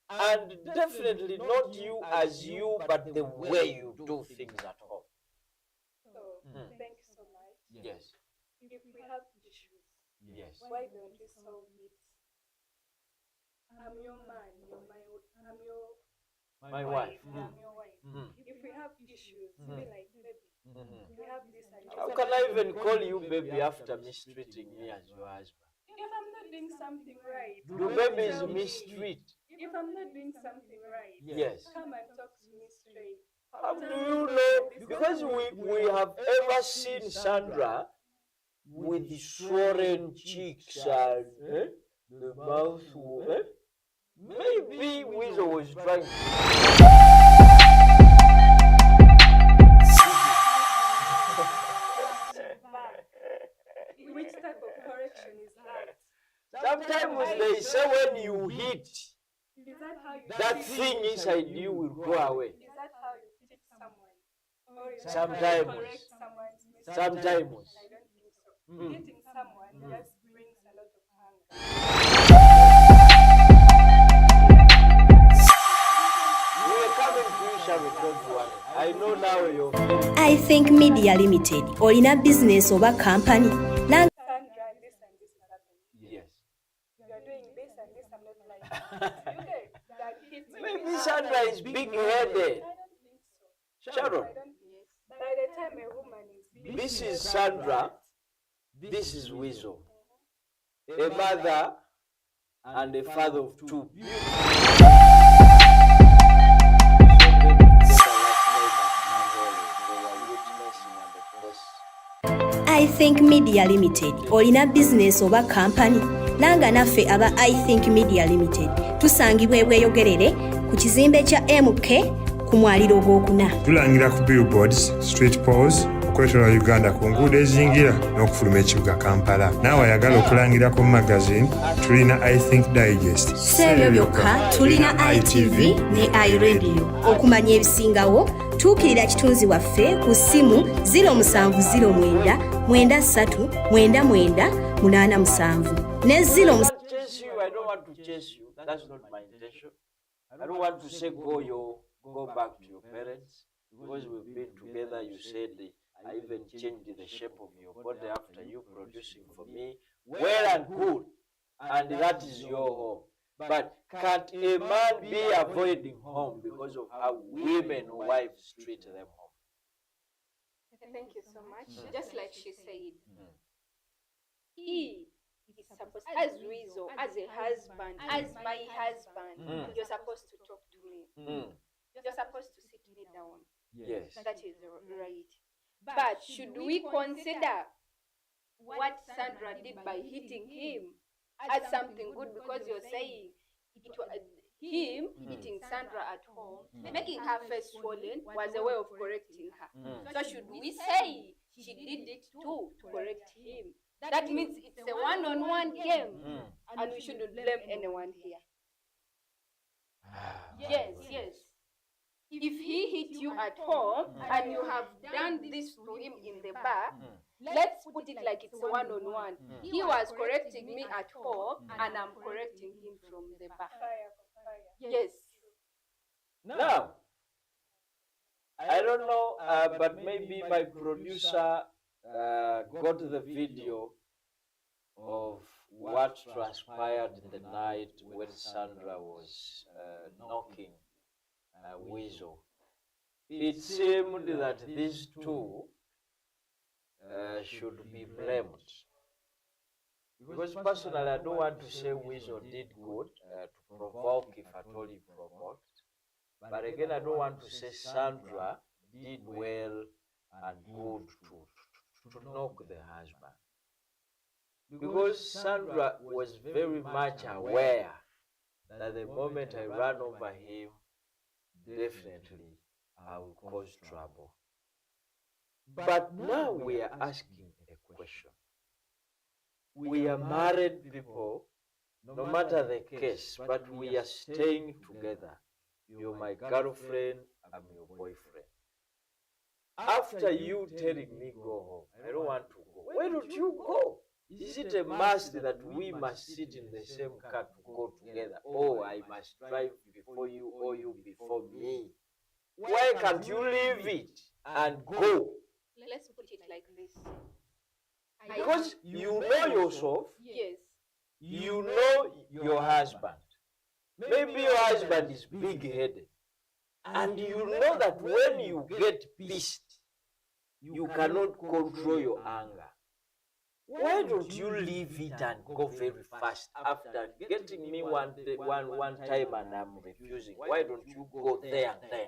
And definitely not you as you, but the way you do things at home. So, thank you so much. Yes. If we have issues, Yes. why don't we solve it? I'm your man, My wife. I'm your wife. If we have issues, be like, baby, we have this and this. How can I even call you baby after mistreating me as your husband? If I'm not doing something right, Do come and babies tell me. mistreat? If I'm not doing something right, Yes. come and talk to me straight. How do you know? Because we have ever seen Sandra with the swollen cheeks and the mouth. Maybe Weasel was trying Which type of correction is that? Sometimes they say when you hit, Is that how you that treat- thing inside you will go away. Is that how you teach someone? Or is that Sometimes. how you correct someone's mistake? Sometimes. I don't think so. Hitting someone just brings a lot of anger. We're coming to you, Sharon, don't worry. I know now you're feeling. I think Media Limited olina business oba company nanga Sandra, this and this is happening. Yes. You are doing this and this, I'm not like this. You get that hits me. Maybe Sandra is big-headed. I don't think so. Sharon, I don't think so. By the time a woman is big, this is Sandra, this is Weasel. A mother and a father of two. I think Media Limited olina business oba company nanga naffe aba I think Media Limited tusangibwa ebweyogerere ku kizimbe kya MK ku mwaliro ogwokuna. Tulangira ku billboards, street poles okwetola Uganda ku nguudo eziyingira n'okufuluma ekibuga Kampala. Naawe ayagala okulangira ku magazine tulina I think digest. Si ebyo byokka tulina iTV ne iRadio. Okumanya ebisingawo tuukirira kitunzi waffe ku ssimu 0709 93 99 87 ne 0 Chase you, I don't want to chase you. That's not my intention. I don't want to say go back to your parents, because we've been together. You said I even changed the shape of your body after you producing for me. Well and good, and that is your home. But can't a man be avoiding home because of how women or wives treat them home? Thank you so much. Just like she said, he is supposed, as Rizzo, as a husband, as my husband, you're supposed to talk to me. You're supposed to sit me down. Yes. That is right. But should we consider what Sandra did by hitting him as something good, because you're saying it was him hitting Sandra at home, making her face swollen, was a way of correcting her. So should we say she did it too to correct him? That means it's a one-on-one game, and we shouldn't blame anyone here. Yes. If he hit you at home and you have done this to him in the bar, let's put it like it's a one-on-one. He was correcting me at home, and I'm correcting him from the bar. fire for fire. Yes. Now, I don't know, but maybe my producer got the video of what transpired the night when Sandra was knocking Weasel. it seemed that these two should be blamed. Because personally, I don't want to say Weasel did good to provoke, if at all he provoked. But again, I don't want to say Sandra did well and good to knock the husband. Because Sandra was very much aware that the moment I run over him, definitely I will cause trouble. But now we are asking a question. We are married people, no matter the case, but we are staying together. You're my girlfriend, I'm your boyfriend. After you telling me go home, I don't want to go. Why don't you go? Is it a must that we must sit in the same car to go together? Or I must drive before you or you before me? Why can't you leave it and go? Let's put it like this. Because you know yourself, Yes. you know your husband. Maybe your husband is big-headed. And you know that when you get pissed, you cannot control your anger. Why don't you leave it and go very fast after getting me one time and I'm refusing? Why don't you go there and then?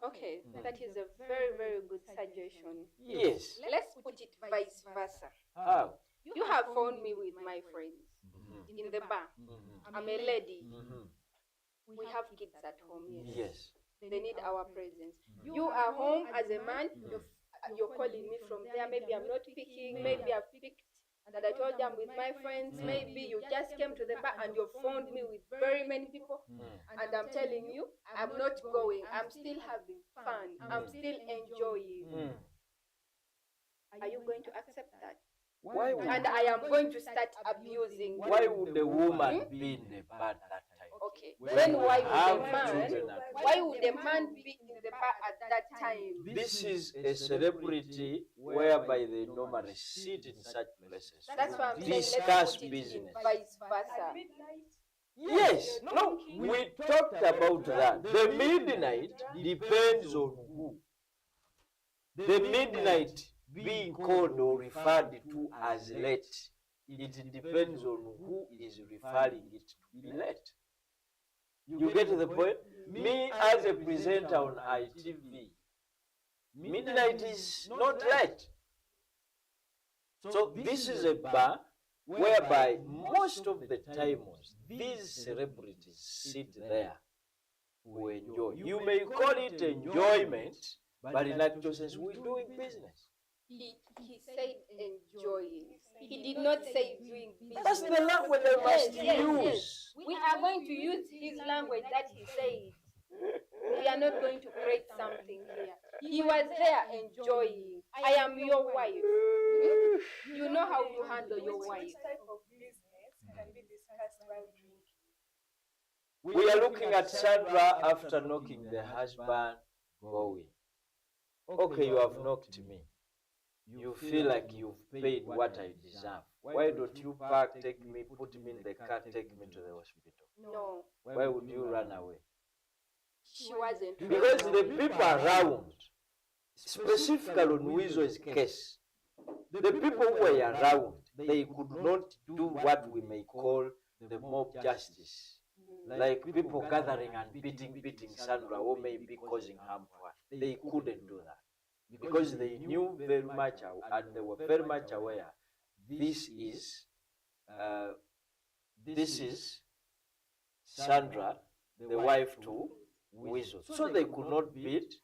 Okay, that is a very, very good suggestion. Yes. Let's put it vice versa. How? You have found me with my friends in the bar. I'm a lady. We have kids at home. Yes. They need our presence. You are home as a man. You're calling me from there. Maybe I'm not picking. Maybe I've picked and I told you I'm with my friends. Maybe you just came to the bar and you found me with very many people. And I'm telling you, I'm not going. I'm still having fun. I'm still enjoying. Are you going to accept that? Why would, And I am going to start abusing you. why would the woman be in the bar that time? Okay. When Then you why have would the man? children at home? Why would the man be in the bar at that time? This is a celebrity whereby they normally sit in such places. That's why I'm saying Discuss let's put it business. in vice versa. At midnight, Yes, no, we talked about that. The midnight depends on who. The midnight being called or referred to as late, it depends on who is referring it to be late. You get the point? Me as a presenter on iTV, midnight is not late. So this is a bar whereby most of the times these celebrities sit there to enjoy. You may call it enjoyment, but in actual sense, we're doing business. He said enjoying. He did not say doing business. That's the language I must use. We are going to use his language that he said. We are not going to create something here. He was there enjoying. I am your wife. You know how you handle your wife. Which type of business can be discussed while drinking? We are looking at Sandra after knocking the husband going. Okay, you have knocked me. You feel like you've paid what I deserve. Why don't you park, take me, put me in the car, take me to the hospital? No, Why would you run away? she wasn't. Because the people around, specifically on Weasel's case, the people who were around, they could not do what we may call the mob justice. Like people gathering and beating Sandra or maybe causing harm to her. They couldn't do that. Because they knew very much and they were very much aware this is Sandra, the wife to Weasel. So they could not beat.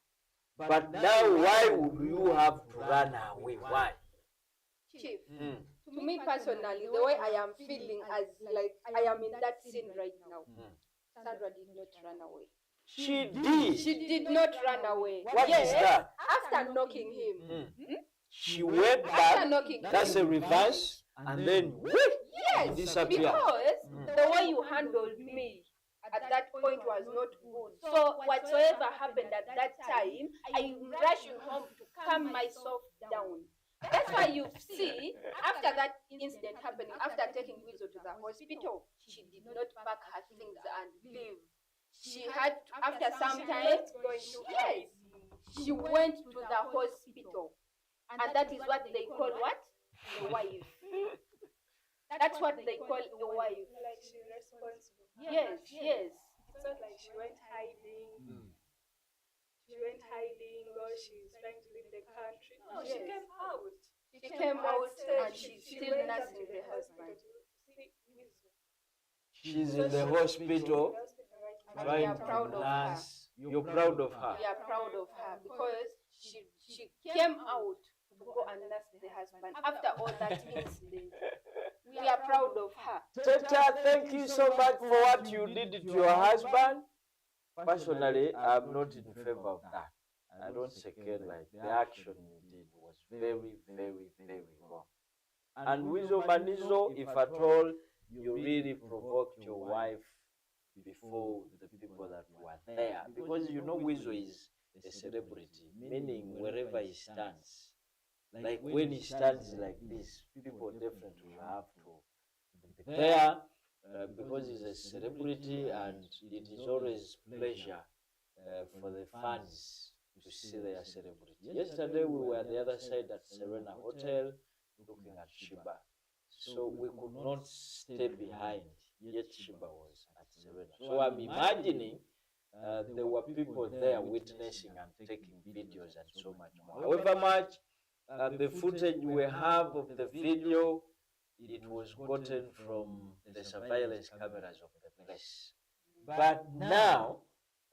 But now why would you have to run away? Why? Chief, to me personally, the way I am feeling as like I am in that scene right now, Sandra did not run away. She did. She did not run away. What is that? After knocking him. She went After back. knocking That's a reverse. And then yes, disappear. because the way you handled me at that point was not good. So whatsoever happened at that time, I'm rushing home to calm myself down. That's why you see, after that incident happening, after taking Weasel to the hospital, she did not pack her things and leave. she had, after some time, yes, she went to the hospital. And that is what they call what? A wife. That's what they call a wife. Like she's responsible. Yes, yes. It's not like she went hiding. She went hiding or she's trying to leave the country. No, she came out. She came out and she's still nursing the husband. She's in the hospital And we trying are proud to of her. nurse. You're proud of her. We are proud of her because she came out to go and nurse the husband after all that incident. We are proud of her. Teta, thank you so much for what you did to your husband. Personally, I'm not in favor of that. I don't second, like, the action you did was very, very, very wrong. And Wizo Manizo, if at all you really provoked your wife before the people that were there, because you know Wizo is a celebrity, meaning wherever he stands, like when he stands like this, people definitely have to be there because he's a celebrity, and it is always pleasure for the fans to see their celebrity. Yesterday we were at the other side at Serena Hotel looking at Shiba, so we could not stay behind, yet Shiba was at Serena. So I'm imagining there were people there witnessing and taking videos and so much more. However much the footage we have of the video, it was gotten from the surveillance cameras of the place. But now,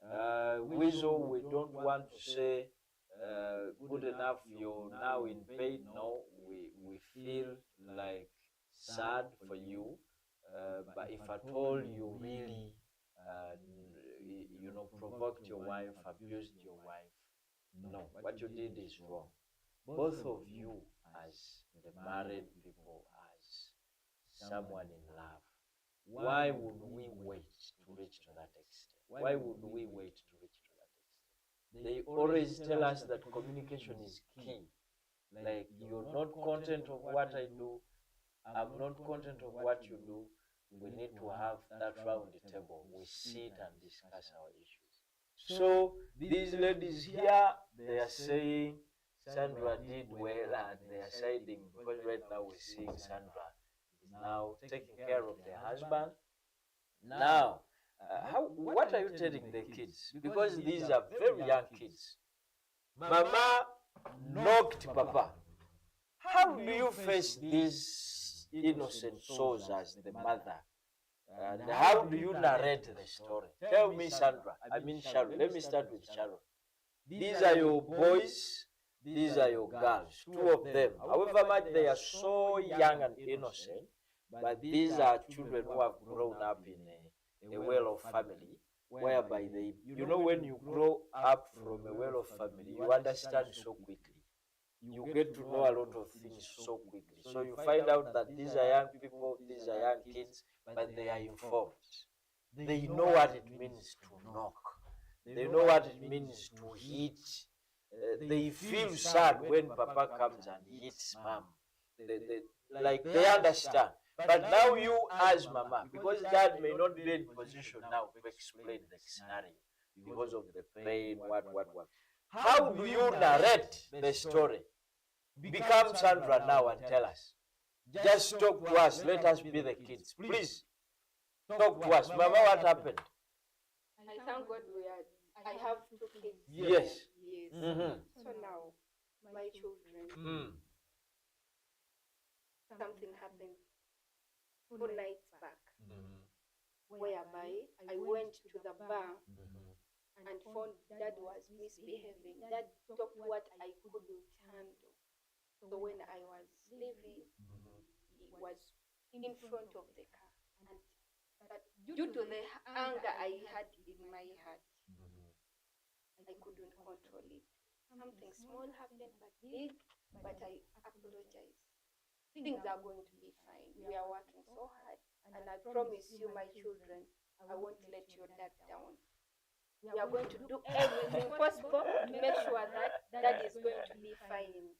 Wizo, we don't want to say good enough, you're now in pain. No, we feel like sad for you, but if at all you really provoked your wife, abused your wife, no, what you did is wrong. Both of you, as the married people, as someone in love, why would we wait to reach to that extent? Why would we wait to reach to that extent? They always tell us that communication is key. Like, you're not content of what I do, I'm not content of what you do. We need to have that round the table. We sit and discuss our issues. So these ladies here, they are saying Sandra did well, and they are siding because right now we're seeing Sandra is now taking care of their husband. Now, what are you telling the kids? Because these are very young kids. Mama knocked Papa. How do you face these innocent souls as the mother? And how do you narrate the story? Tell me, Sandra. I mean, Sharon. Let me start with Sharon. These are your boys. These are your girls. Two of them. However much they are so young and innocent, but these are children who have grown up in a well-off family, whereby they, when you grow up from a well-off family, you understand so quickly. You get to know a lot of things so quickly. So you find out that these are young people, these are young kids, but they are informed. They know what it means to knock. They know what it means to hit. They feel sad when Papa comes and hits Mom. They understand. But now you as Mama, because Dad may not be in position now to explain the scenario because of the pain, what. How do you narrate the story? Become Sandra now and tell us. Just talk to us. Let us be the kids. Please, talk to us. Mama, what happened? I thank God I have two kids. Yes. Yes. So now, my children, something happened 2 nights back, whereby I went to the bar and found Dad was misbehaving. Dad talked what I couldn't handle. So when I was leaving, he was in front of the car. And but due to the anger I had in my heart, I couldn't control it. Something small happened but big, but I apologize. Things are going to be fine. We are working so hard, and I promise you, my children, I won't let your dad down. We are going to do everything possible to make sure that Dad is going to be fine.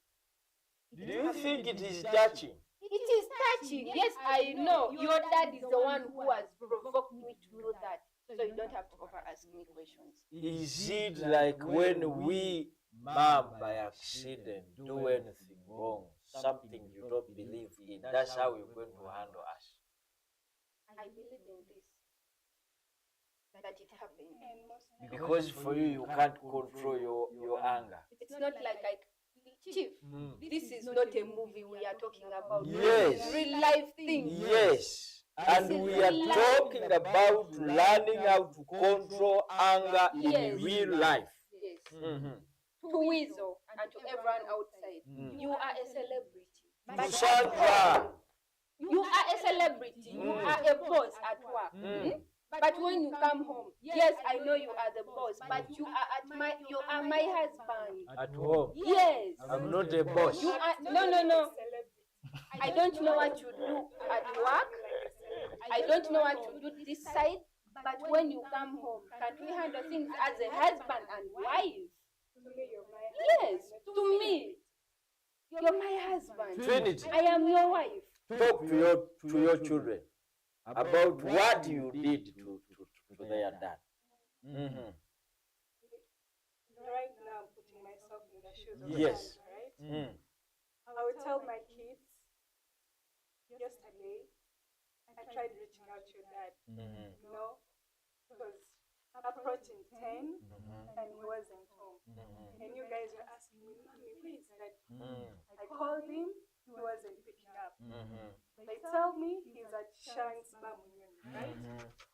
Do you think it is touching? It is touching. Yes, I know. Your dad is the one who has provoked me to do that. so you don't have to over ask me questions. Is it like when we, mom, by accident, do anything wrong, something you don't believe in, that's how you're going to handle us? I believe in this, that it happened. Because for you, you can't control your anger. It's not like Chief, this is not a movie we are talking about. Yes. Real life thing. Yes. And we are talking about learning how to control anger in real life. Yes. Mm-hmm. To Weasel and to everyone outside, you are a celebrity. To Sandra. You are a celebrity. You are a boss at work. But when you come home, yes, I know you are the boss, but you are my husband. At home. Yes. I'm not a boss. You are no. I don't know what you do at work. I don't know what you do this side. But when you come home, can't we handle things as a husband and wife? To me, you're my Yes, to me. You're my husband. Trinity. I am your wife. Talk to your children about what you did to their dad. Mm-hmm. Right now, I'm putting myself in the shoes of Yes. Sandra, right? Mm. I would tell my kids, yesterday, I tried reaching out to your dad, you know, because approaching 10 and he wasn't home. And you guys were asking me, Mommy, where is Dad? I called him, he wasn't picking up. They tell me he's at Sharon's mom, right?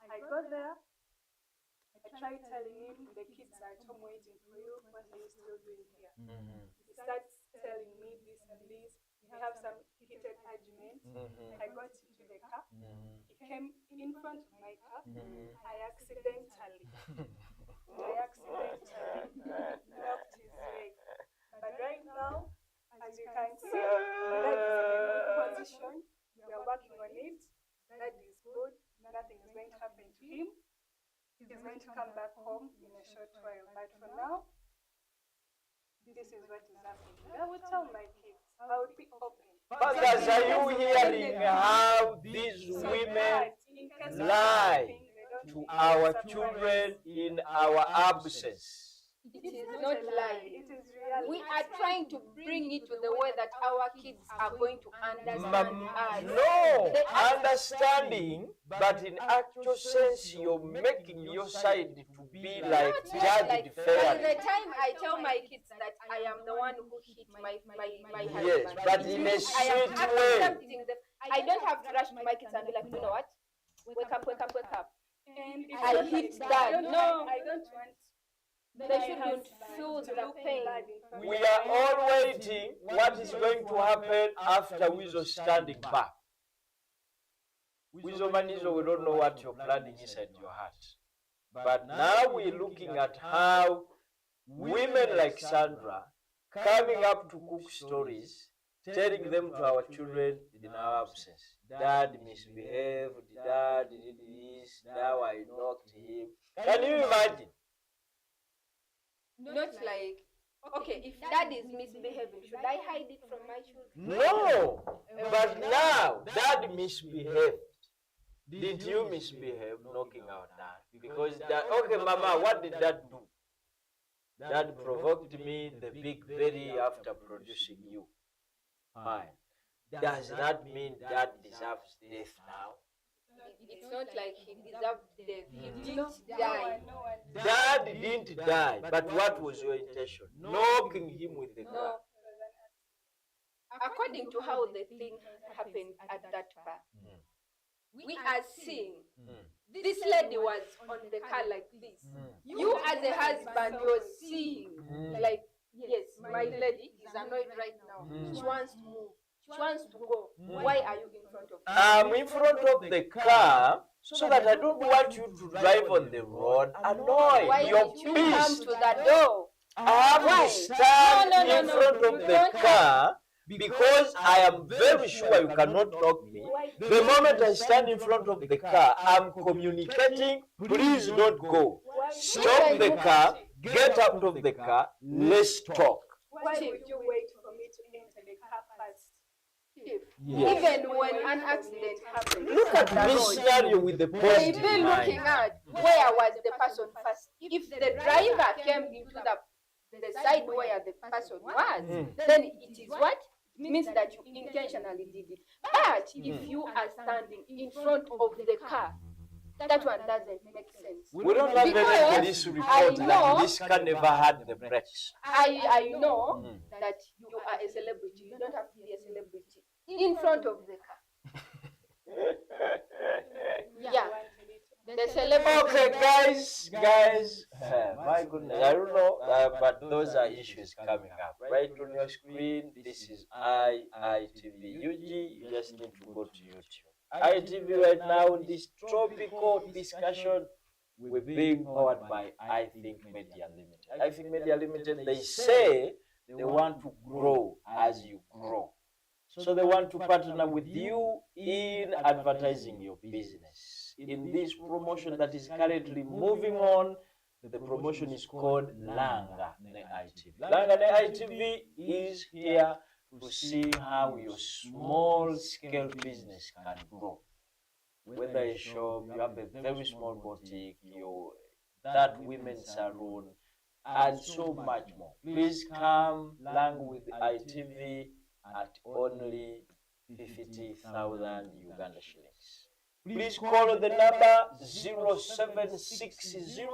I got there, I tried telling him the kids are at home waiting for you, what are you still doing here? He starts telling me this and this. We have some heated argument. I got into the car. He came in front of my car. I accidentally knocked his leg. But right now, as you can see, that is in a good position. We are working on it. That is good. Nothing is going to happen to him. He's going to come back home in a short while. But for now, this is what is happening. I will tell my kids. I will be open. Fathers, are you hearing how these women lie to our children in our absence? It is not lying. It is reality. We are trying to bring it to the way that our kids are going to understand us. No, understanding, but in actual sense, you're making your side to be like judged By fairly. the time I tell my kids that I am the one who hit my husband, Yes, but in a I am sweet way. accepting them. I don't have to rush to my kids and be like, you know what? Wake up, wake up, wake up. And if I hit Dad. No. I don't want. They shouldn't feel the pain. We are all waiting what is going to happen after Weasel standing back. Weasel Manizo, we don't know what you're planning inside your heart. But now we're looking at how women like Sandra coming up to cook stories, telling them to our children in our absence. Dad misbehaved, Dad did this, now I knocked him. Can you imagine? Not like, okay, if Dad is misbehaving, should I hide it from my children? No, but now Dad misbehaved. Did you misbehave knocking out Dad? Because Dad, okay, Mama, what did Dad do? Dad provoked me the big belly after producing you. Fine. Does that mean Dad deserves death now? It's not like he deserved death. He didn't die. Dad didn't die, but what was your intention? Knocking him with the car. No. According to how the thing happened at that bar, we are seeing this lady was on the car like this. You as a husband, you're seeing like, yes, my lady is annoyed right now. She wants to move. She wants to go. Why are you in front of me? I'm in front of the car so that I don't want you to drive on the road annoyed. Why You're did you come pissed. to the door? I have to stand No, in front of the car because I am very sure you cannot knock me. The moment I stand in front of the car, I'm communicating, please don't go. Stop the car, get out of the car, let's talk. Why would you wait for me to enter the car first? Yes. Even when an accident happens, Look at the this road, scenario with the they positive be looking mind. at where was the person first. If the driver came into the side where the person was, then it is what? It means that you intentionally did it. But if you are standing in front of the car, that one doesn't make sense. We don't have Because any police report I that know- this car never had the brakes. I know that you are a celebrity. You don't have to be a celebrity in front of the car. Yeah. The celebrity. Okay, guys, my goodness, I don't know, but those are issues coming up. Right on your screen, this is iTVUg. You just need to go to YouTube. iTV right now, this topical discussion, we're being powered by I Think Media Limited. I Think Media Limited, they say they want to grow as you grow. So they want to partner with you in advertising your business. In this promotion that is currently moving on, the promotion is called Langa ne ITV. Langa ne ITV is here to see how your small scale business can grow. Whether a shop, you have a very small boutique, that women's salon, and so much more. Please come Lang with ITV at only 50,000 Uganda shillings. Please call the number 0760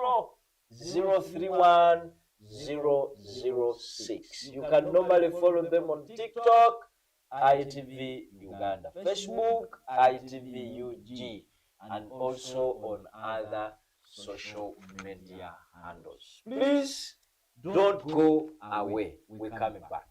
031 006. You can normally follow them on TikTok, iTV Uganda, Facebook, iTVUg, and also on other social media handles. Please don't go away. We're coming back.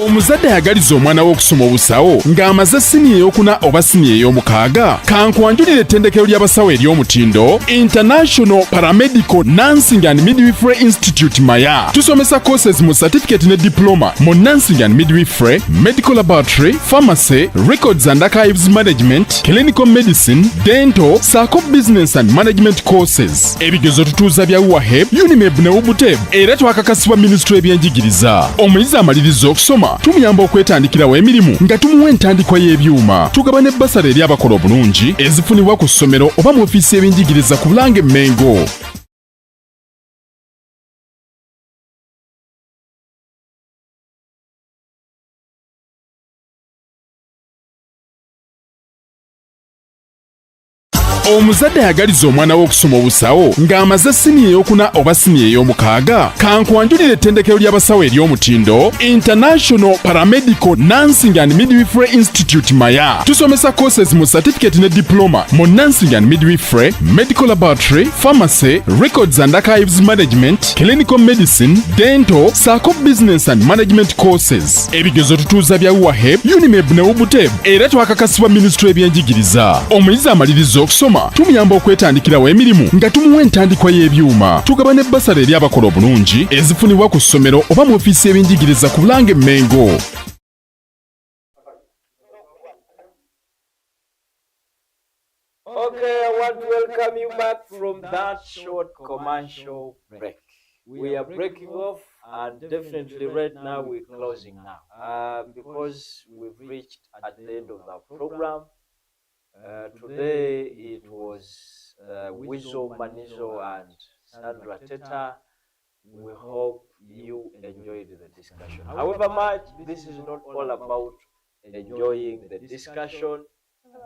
Omuzadde ayagaliza omwana we okusoma obusawo ng'amaze siniya ey'okuna oba siniya ey'omukaaga kankwanjulira ettendekero ly'abasawo ery'omutindo International Paramedical Nursing and Midwifery Institute Maya. Tusomesa courses mu certificate ne diploma mu nursing and midwifery, medical laboratory, pharmacy, records and archives management, clinical medicine, dental, saako business and management courses. Ebigezo tutuuza bya WAHEB, UNIMEB ne UBUTEB era twakakasibwa Ministry y'ebyenjigiriza. Omuyizi amaliriza okusoma tumuyamba okwetandikirawo emirimu nga tumuwa entandikwa y'ebyuma. Tugaba ne basale eri abakola obulungi ezifunibwa ku ssomero oba mu ofiisi y'ebyenjigiriza ku Bulange Mengo. Omuzadde ayagaliza omwana we okusoma obusawo ng'amaze siniya ey'okuna oba siniya ey'omukaaga kankwanjulira ettendekero ly'abasawo ery'omutindo International Paramedical Nursing and Midwifery Institute Maya. Tusomesa courses mu certificate ne diploma mu nursing and midwifery, medical laboratory, pharmacy, records and archives management, clinical medicine, dental, saako business and management courses. Ebigezo tutuuza bya WAHEB, UNIMEB ne UBUTEB era twakakasibwa Ministry y'ebyenjigiriza. Omuyizi amaliriza okusoma tumuyamba okwetandikirawo emirimu nga tumuwa entandikwa y'ebyuma. Tugaba ne basale eri abakola obulungi ezifunibwa ku ssomero oba mu ofiisi y'ebyenjigiriza ku Bulange Mengo. Okay, I want to welcome you back from that short commercial break. We are breaking off, and definitely right now we're closing now because we've reached at the end of our program. Today it was Wizo Manizo and Sandra Teta. We hope you enjoyed the discussion. However much, this is not all about enjoying the discussion.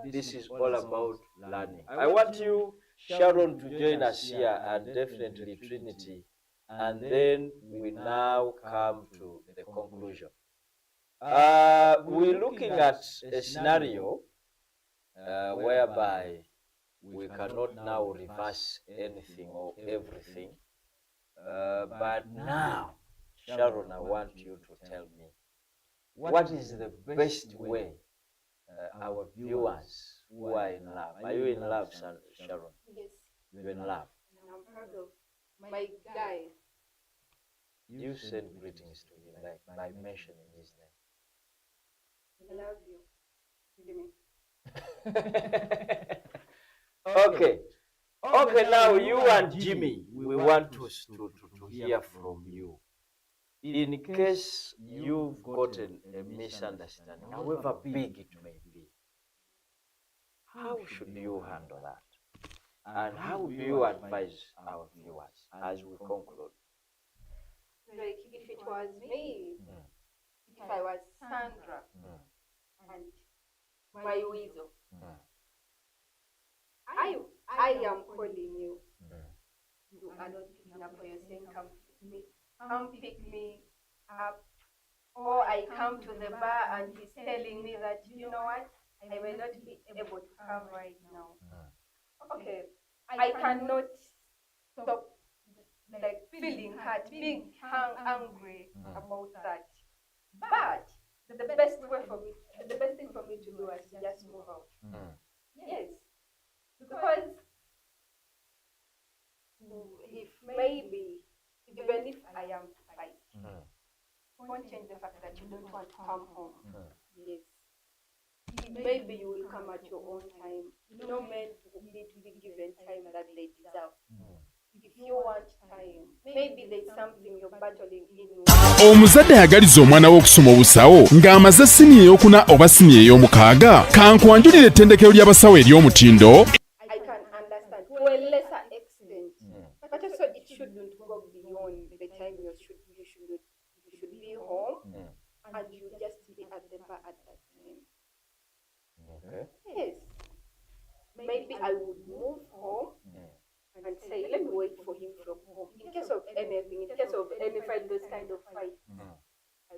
This is all about learning. I want you, Sharon, to join us here, and definitely Trinity. And then we now come to the conclusion. We're looking at a scenario whereby we cannot now reverse anything or everything. But now, Sharon, I want you to tell me, what is the best way our viewers who are in love? Are you in love, Sharon? Yes. You're in love. I'm proud of my guy. You send greetings to him, like by mentioning his I love you. Okay. Okay, now you and Jimmy, we want to hear from you. in case you've gotten a misunderstanding, however big it may be, how should you handle that? And how do you advise our viewers as we conclude? Like if it was me, if I was Sandra and my weasel, I am calling you. You are not picking up, or you're saying come pick me up. Or I come to the bar and he's telling me that, you know what, I may not be able to come right now. Okay, I cannot stop like feeling hurt, being angry about that. But the best thing for me to do is to just move out. Yes, because if maybe even if I am to fight, won't change the fact that you don't want to come home. Yes. Maybe you will come at your own time. No men need to be given time that they deserve. If you want time, maybe there's something you're battling in. Omuzadde ayagaliza omwana we okusoma obusawo ng'amaze siniya ey'okuna oba siniya ey'omukaaga kankwanjulira ettendekero ly'abasawo ery'omutindo. I can understand to a lesser extent, but also it shouldn't go beyond the time you should be home and you just be at the bar at that time. Okay. Yes. Maybe I would move home and say, let me wait for him from home. In case of anything, in case of any fight, those kind of fights,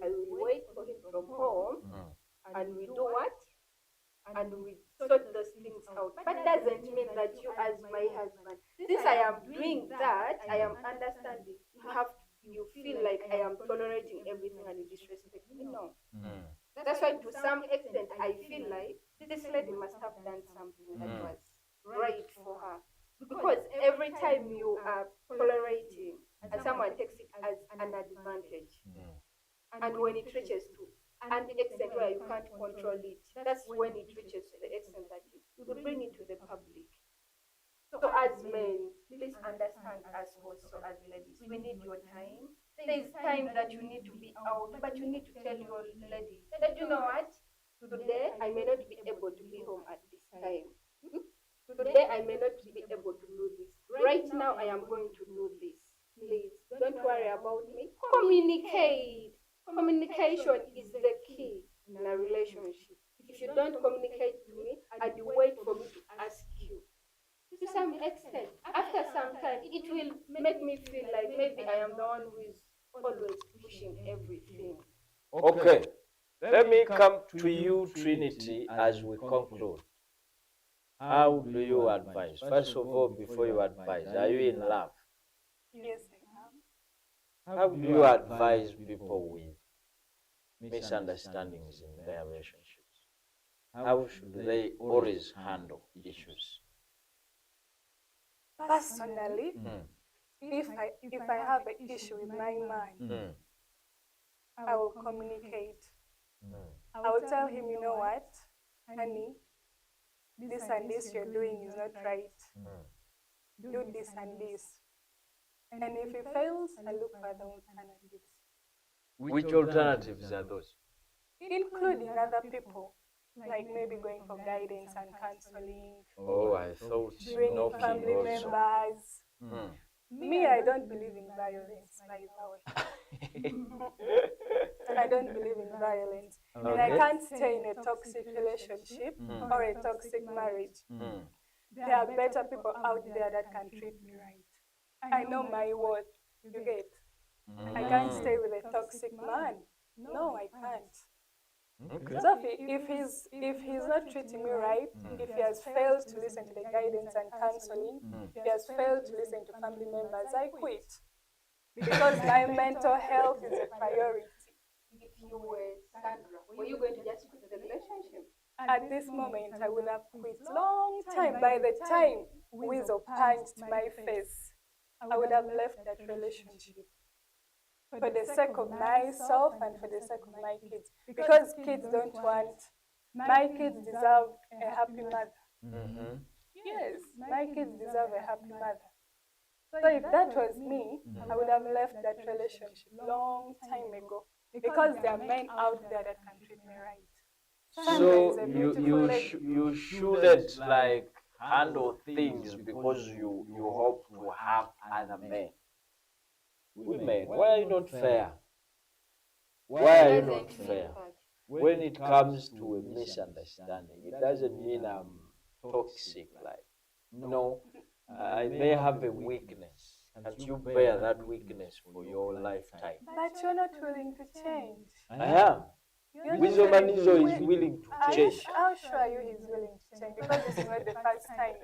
I will wait for him from home and we do what? And we sort those things out. But doesn't mean that you as my husband, since I am doing that, I am understanding. You feel like I am tolerating everything and you disrespect me. No. That's why to some extent I feel like this lady must have done something that was right for her. Because every time you are tolerating and someone takes it as an advantage, and when it reaches to an extent where you can't control it, that's when it reaches to the extent that you bring it to the public. So as men, please understand us also as ladies. We need your time. There is time that you need to be out, but you need to tell your lady that, you know what, today I may not be able to be home at this time. Today I may not be able to do this. Right now I am going to do this. Please, don't worry about me. Communicate. Communication is the key in a relationship. If you don't communicate to me and you wait for me to ask you, to some extent, after some time, it will make me feel like maybe I am the one who is always pushing everything. Okay. Let me come to you, Trinity, as we conclude. How do you advise? First of all, before you advise, are you in love? Yes, I am. How do you advise people with misunderstandings in their relationships? How should they always handle issues? Personally, if I have an issue with my man, I will communicate. I will tell him, you know what, honey, this and this you're doing is not right. Do this and this. And if he fails, I look for other alternatives. Which alternatives are those? Including other people, like maybe going for guidance and counseling. Oh, I thought bringing family members. Me, I don't believe in violence, by the way. I don't believe in violence. Okay. And I can't stay in a toxic relationship or a toxic marriage. There are better people out there that can treat me right. I know my worth, you get. I can't stay with a toxic man. No, I can't. Okay. So if he's not treating me right, if he has failed to listen to the guidance and counseling, if he has failed to listen to family members, I quit. Because my mental health is a priority. If you were Sandra, were you going to just quit the relationship? At this moment, I would have quit long time. By the time Weasel punched my face, I would have left that relationship. For the sake of myself and for the sake of my kids. Because kids don't want, my kids deserve a happy mother. Yes, my kids deserve a happy mother. So if that was me, I would have left that relationship long time ago, because there are men out there that can treat me right. So you shouldn't like handle things because you hope to have other men. Women, why are you not fair? Why are you not fair? When it comes to a misunderstanding, it doesn't mean I'm toxic. Like, no, I may have a weakness. Can't you bear that weakness for your lifetime? But you're not willing to change. I am. Wizomanizo is willing to change. How sure are you he's willing to change? Because this is not the first time.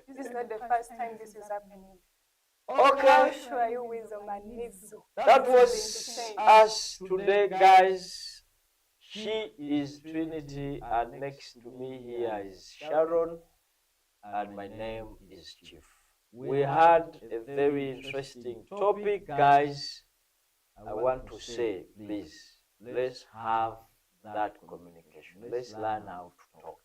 This is not the first time this is happening. Okay. How sure are you Wizomanizo? That was us today, guys. She is Trinity, and next to me here is Sharon, and my name is Chief. We had a very interesting topic, guys. I want to say, please, let's have that communication. Let's learn how to talk.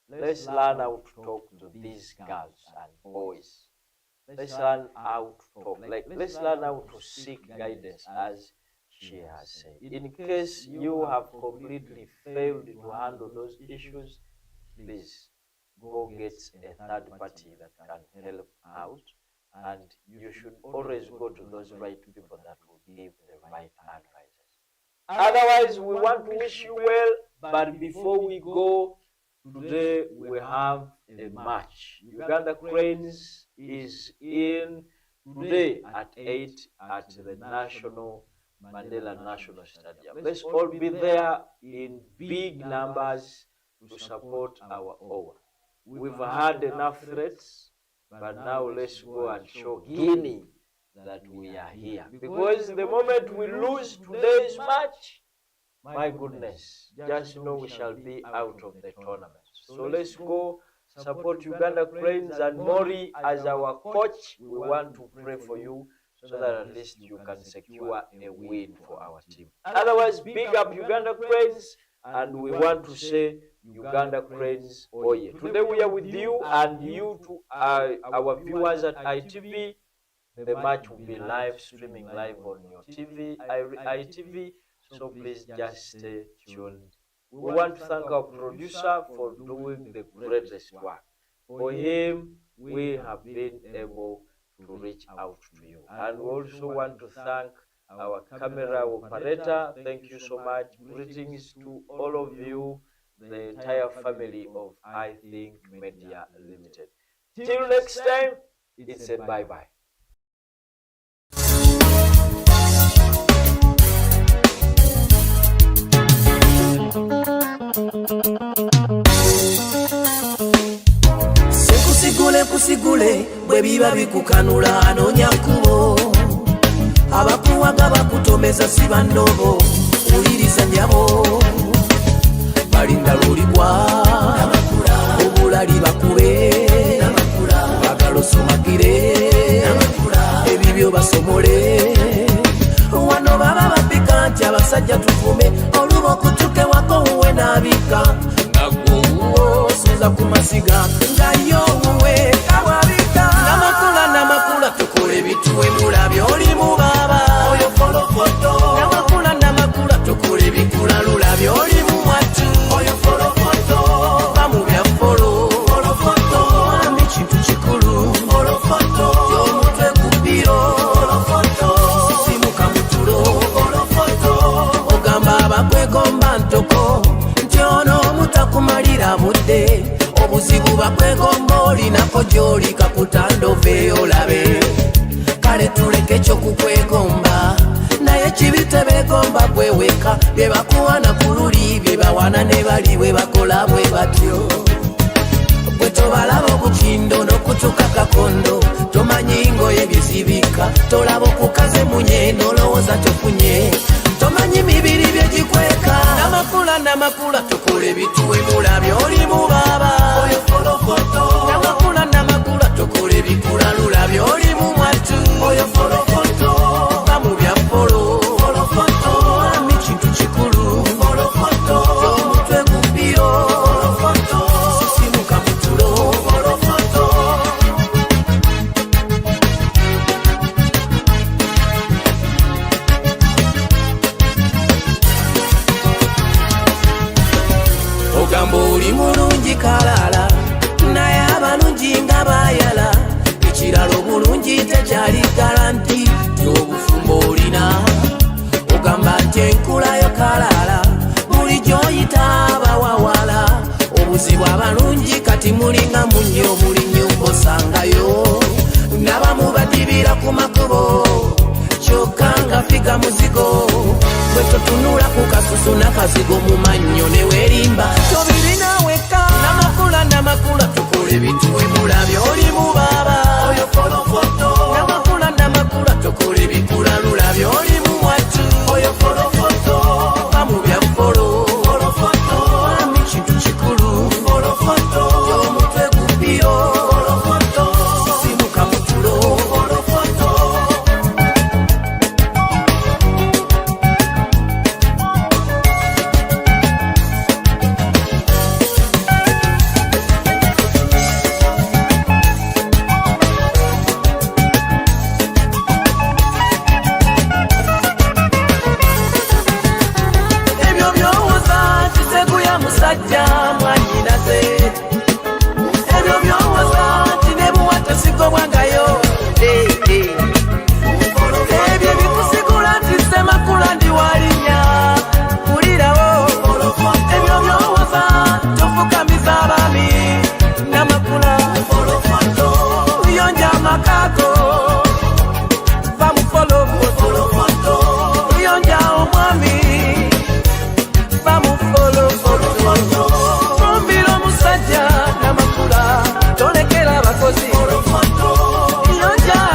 Let's learn how to talk to these girls and boys. Let's learn how to talk. Let's learn how to seek guidance, as she has said. In case you have completely failed to handle those issues, please go get a third party that can help out, and you should always go to those right people that will give the right advices. Otherwise, we want to wish you well, but before we go, today we have a match. Uganda Cranes is in today at 8 at the Mandela National Stadium. Let's all be there in big numbers to support our OWA. We've had enough threats, but now let's go and show Guinea that we are here. Because the moment we lose today's match, my goodness, just know we shall be out of the tournament. So let's go support Uganda Cranes, and Mori as our coach. We want to pray for you so that at least you can secure a win for our team. Otherwise, big up Uganda Cranes, and we want to say Uganda Cranes, oh yeah. Today we are with you, and you to our viewers at iTV. The match will be streaming live on your TV, iTV, so please just stay tuned. We want to thank our producer for doing the greatest work. For him, we have been able to reach out to you. And we also want to thank our camera operator. Thank you so much. Greetings to all of you, the entire family of I Think Media Limited. Till next time, it's a bye-bye. Kusigule bwe biba bikukanula anoonya kkubo, abakuwaga bakutomeza si bannobo, wuliriza nnyabo balinda lulikwa obulali bakube bagala osomagire ebibyo basomole wano baba bapika nti abasajja tuvume oluba okutuke wako wuwe n'abika nagwo suza ku masiga ngayo wuwe kawabika namakula tukole bituwe mulabyo oli mu baba oyo folofoto namakula tukole bikula lulabyo oli mu mwatu oyo folofoto bamubya folofoto ami kintu kikulu folofoto y'omutwe kubbiro folofoto simuka mutulo folofoto ogamba abakwegomba ntoko nti ono mutakumalira budde obuzibu bakwegomba olinako gy'oli kakutandove olabe kale tuleke ekyokukwegomba naye kibite begomba bweweka bye bakuwana ku luli bye bawana ne bali bwe bakola bwe batyo bwe tobalaba obukindo n'okutuka kakondo tomanyi ngoye byezibika tolaba okukaze munye n'olowooza tofunye tomanyi mibiri byegikweka namakula tukole bituwe mulabyo oli mu baba oyo folofoto namakula tukole bikula lulabyo oli mu mwatu oyo folofoto bamubya folofoto ami kintu kikulu folofoto y'omutwe gubbiro folofoto sisimuka mutulo folofoto oli mulungi kalala naye abalungi nga bayala ekirala obulungi tekyali garanti tyobufumbo olina ogamba nti enkulayo kalala buli gyoyita abawawala obuzibu abalungi kati mulinga munyo muli nyumba osangayo nabamu badibira ku makubo kyokka nga figa muzigo bwe totunula ku kasusu n'akazigo mu mannyo ne weerimba tobirina wekka namakula tukula ebintu we mulabye oli muba